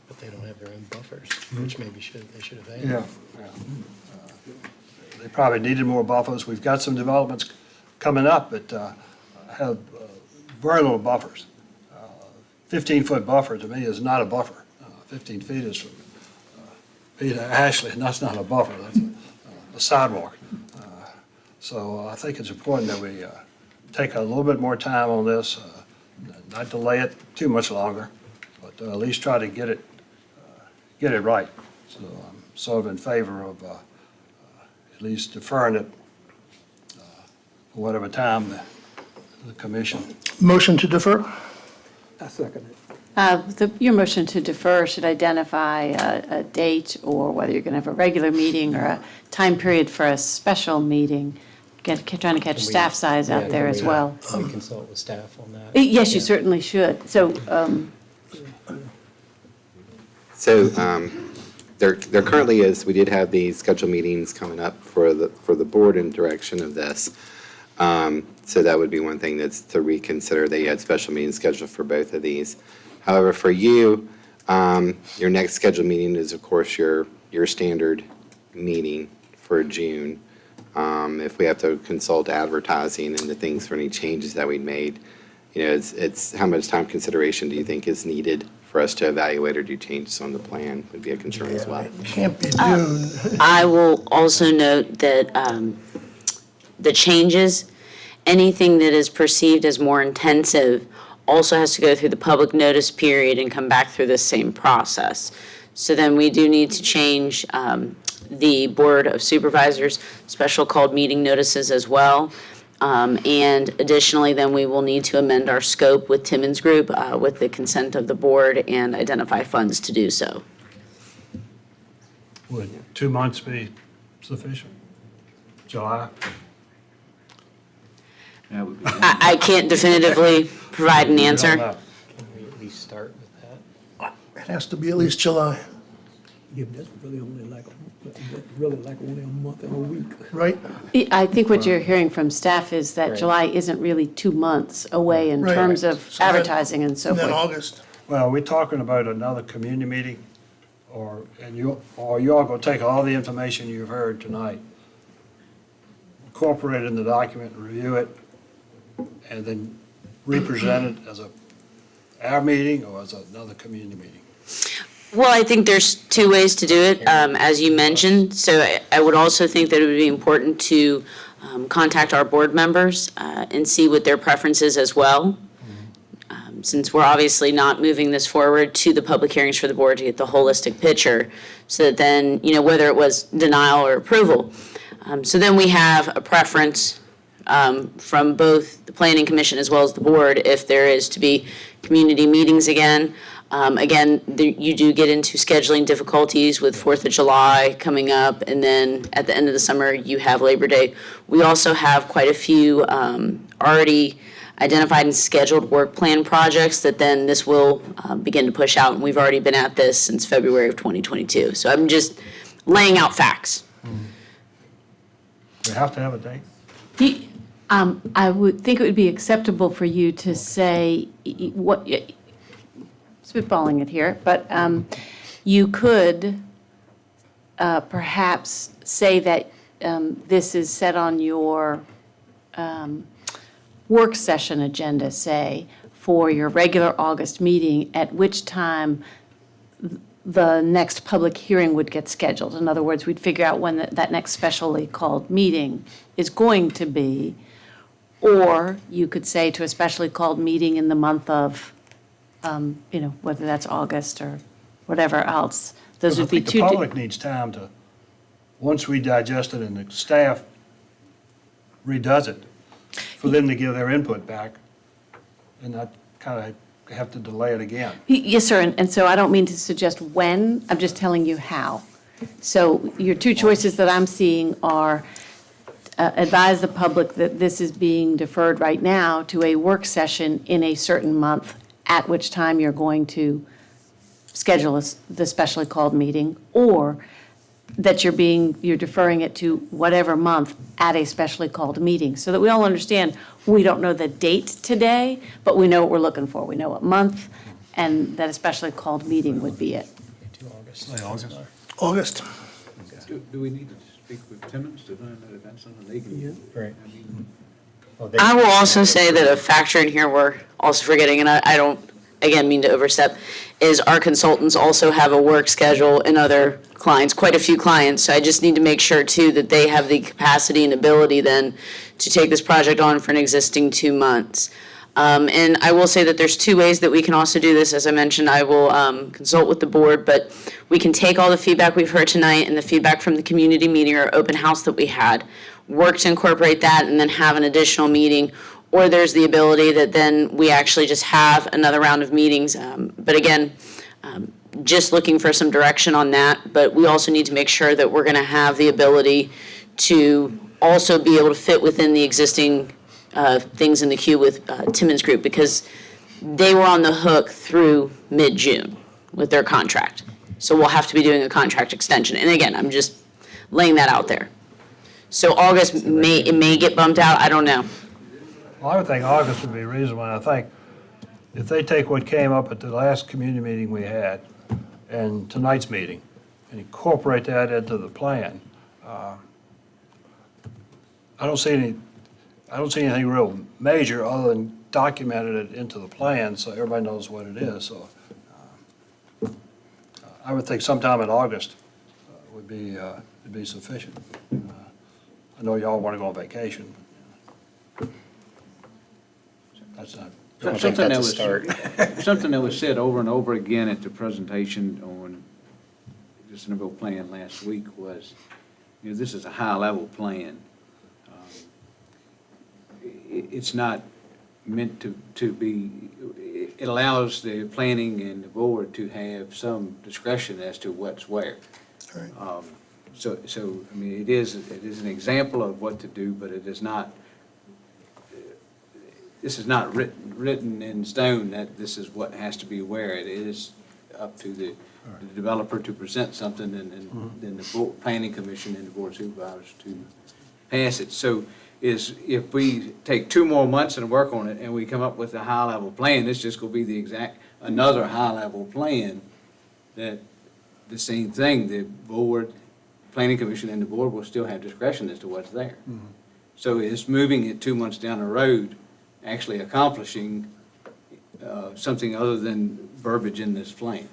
But they don't have their own buffers, which maybe they should have had. Yeah. They probably needed more buffers. We've got some developments coming up that have very little buffers. 15-foot buffer to me is not a buffer. 15 feet is from Peter Ashley, and that's not a buffer. That's a sidewalk. So I think it's important that we take a little bit more time on this, not delay it too much longer, but at least try to get it right. So I'm sort of in favor of at least deferring it whatever time the commission. Motion to defer? I second it. Your motion to defer should identify a date or whether you're going to have a regular meeting or a time period for a special meeting. Trying to catch staff size out there as well. Can we consult with staff on that? Yes, you certainly should. So, There currently is, we did have these scheduled meetings coming up for the board in direction of this. So that would be one thing that's to reconsider, that you had special meetings scheduled for both of these. However, for you, your next scheduled meeting is, of course, your standard meeting for June. If we have to consult advertising and the things for any changes that we made, you know, it's how much time consideration do you think is needed for us to evaluate or do changes on the plan would be a concern as well. Can't be June. I will also note that the changes, anything that is perceived as more intensive also has to go through the public notice period and come back through the same process. So then we do need to change the Board of Supervisors special called meeting notices as well. And additionally, then we will need to amend our scope with Timmons Group with the consent of the board and identify funds to do so. Would 2 months be sufficient? July? I can't definitively provide an answer. Can we at least start with that? It has to be at least July, Yeah, but that's really only like only a month and a week. right? I think what you're hearing from staff is that Right. July isn't really 2 months away in Right. terms of So that- advertising and so And then forth. August. Well, are we talking about another community meeting? Or you all gonna take all the information you've heard tonight, incorporate it in the document, review it, and then represent it as our meeting or as another community meeting? Well, I think there's two ways to do it, as you mentioned. So I would also think that it would be important to contact our board members and see what their preference is as well. Since we're obviously not moving this forward to the public hearings for the board to get the holistic picture, so that then, you know, whether it was denial or approval. So then we have a preference from both the planning commission as well as the board if there is to be community meetings again. Again, you do get into scheduling difficulties with 4th of July coming up, and then at the end of the summer, you have Labor Day. We also have quite a few already identified and scheduled work plan projects that then this will begin to push out, and we've already been at this since February of 2022. So I'm just laying out facts. We have to have a date? I would think it would be acceptable for you to say what, spitballing it here, but you could perhaps say that this is set on your work session agenda, say, for your regular August meeting, at which time the next public hearing would get scheduled. In other words, we'd figure out when that next specially called meeting is going to be. Or you could say to a specially called meeting in the month of, whether that's August or whatever else. Those would be I think two. the public needs time to, once we digest it and the staff redoes it, for them to give their input back and not kind of have to delay it again. Yes, sir, and so I don't mean to suggest when, I'm just telling you how. So your two choices that I'm seeing are advise the public that this is being deferred right now to a work session in a certain month, at which time you're going to schedule the specially called meeting, or that you're deferring it to whatever month at a specially called meeting, so that we all understand, we don't know the date today, but we know what we're looking for. We know what month, and that a specially called meeting would be it. August. Do we need to speak with Timmons to find out if that's something they can do? Right. I will also say that a factor in here we're also forgetting, and I don't, again, mean to overstep, is our consultants also have a work schedule and other clients, quite a few clients. So I just need to make sure, too, that they have the capacity and ability then to take this project on for an existing 2 months. And I will say that there's two ways that we can also do this. As I mentioned, I will consult with the board, but we can take all the feedback we've heard tonight and the feedback from the community meeting or open house that we had. work to incorporate that and then have an additional meeting, or there's the ability that then we actually just have another round of meetings. But again, just looking for some direction on that. But we also need to make sure that we're going to have the ability to also be able to fit within the existing things in the queue with Timmons Group, because they were on the hook through mid-June with their contract. So we'll have to be doing a contract extension. And again, I'm just laying that out there. So August it may get bumped out, I don't know. Well, I would think August would be reasonable, and I think if they take what came up at the last community meeting we had and tonight's meeting and incorporate that into the plan, I don't see anything real major other than documented it into the plan so everybody knows what it is. So I would think sometime in August would be sufficient. I know y'all want to go on vacation. That's not. Something that was said over and over again at the presentation on the Centerville plan last week was, this is a high-level plan. It's not meant to be, it allows the planning and the board to have some discretion as to what's where. So, I mean, it is an example of what to do, but it is not, this is not written in stone that this is what has to be where. It is up to the developer to present something and then the planning commission and the board of supervisors to pass it. So if we take 2 more months and work on it and we come up with a high-level plan, it's just going to be another high-level plan that the same thing, the board, planning commission and the board will still have discretion as to what's there. So it's moving it 2 months down the road, actually accomplishing something other than verbiage in this plan.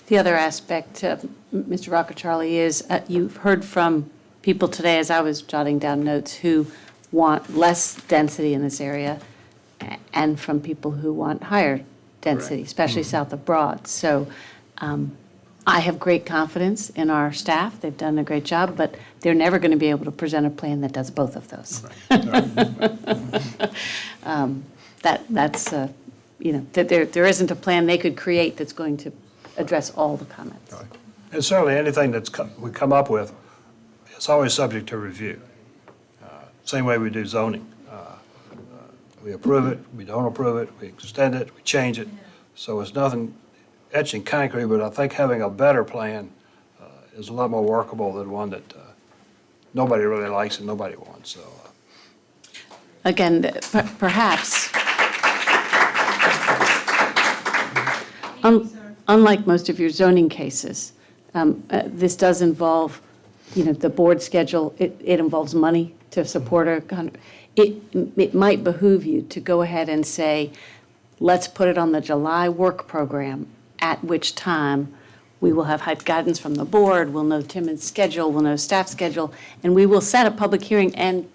The other aspect, Mr. Rockacharlie, is you've heard from people today, as I was jotting down notes, who want less density in this area, and from people who want higher density, especially south of Broad. So I have great confidence in our staff. They've done a great job, but they're never going to be able to present a plan that does both of those. That there isn't a plan they could create that's going to address all the comments. And certainly anything we come up with, it's always subject to review. Same way we do zoning. We approve it, we don't approve it, we extend it, we change it. So it's nothing etched in concrete, but I think having a better plan is a lot more workable than one that nobody really likes and nobody wants. So Again, perhaps, unlike most of your zoning cases, this does involve, the board schedule. It involves money to support it might behoove you to go ahead and say, let's put it on the July work program, at which time we will have had guidance from the board, we'll know Timmons' schedule, we'll know staff schedule, and we will set a public hearing and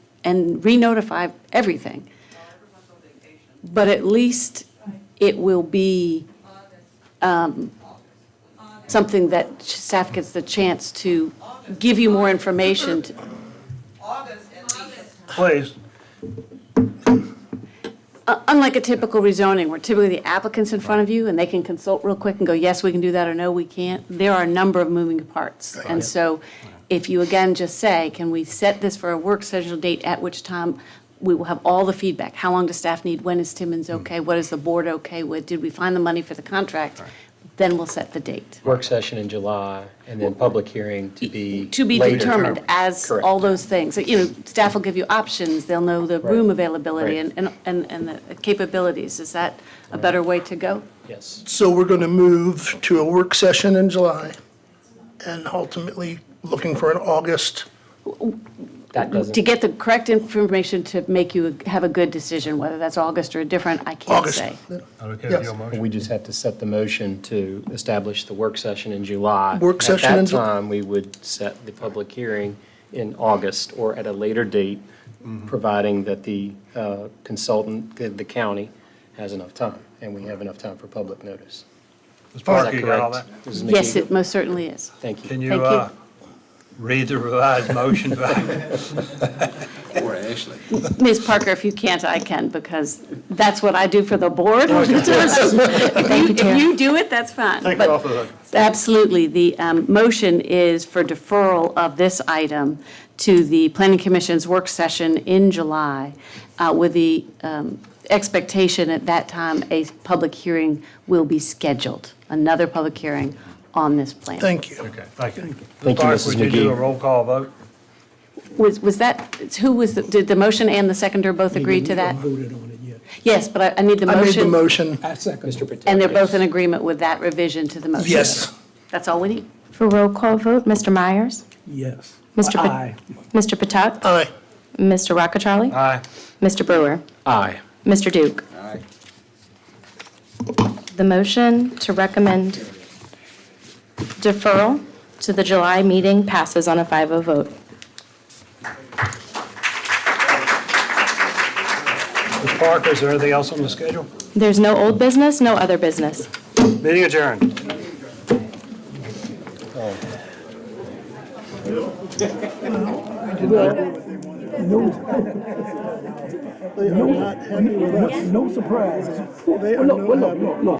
re-notify everything. But at least it will be something that staff gets the chance to give you more information. please. Unlike a typical rezoning, where typically the applicant's in front of you and they can consult real quick and go, yes, we can do that, or no, we can't, there are a number of moving parts. And so if you again just say, can we set this for a work session date at which time we will have all the feedback? How long does staff need? When is Timmons okay? What is the board okay with? Did we find the money for the contract? Then we'll set the date. Work session in July, and then public hearing to be later. Determined as Correct. all those things. Staff will give you options, they'll know the room availability and the capabilities. Is that a better way to go? Yes. So we're going to move to a work session in July and ultimately looking for an August. That doesn't. To get the correct information to make you have a good decision, whether that's August or different, I can't August. say. Yes. We just have to set the motion to establish the work session in July. Work session in At that time, we would set the public hearing in August or at a later date, providing that the consultant, the county, has enough time, and we have enough time for public notice. Ms. Is Parker, that you got all correct? that? Mrs. Yes, McKee? it most certainly is. Thank you. Can you, Thank you. read the revised motion back. Or Ashley. Ms. Parker, if you can't, I can, because that's what I do for the board. If you do it, that's fine. Take it But off of the. Absolutely. The motion is for deferral of this item to the Planning Commission's work session in July, with the expectation at that time a public hearing will be scheduled, another public hearing on this plan. Thank you. Okay, thank you. Thank you, Clark, Mrs. would you do McGee. a roll call vote? Was that, who was, did the motion and the seconder both agree to that? Voted on it yet. Yes, but I need the I made the motion. motion. I second. Mr. Patel. And they're both in agreement with that revision to the motion? Yes. That's all we need. For roll call vote, Mr. Myers? Yes. Mr. Pa- Aye. Mr. Patak? Aye. Mr. Rockacharlie? Aye. Mr. Brewer? Aye. Mr. Duke? Aye. The motion to recommend deferral to the July meeting passes on a 5-0 vote. Ms. Parker, is there anything else on the schedule? There's no old business, no other business. Meeting adjourned. No surprises. They are no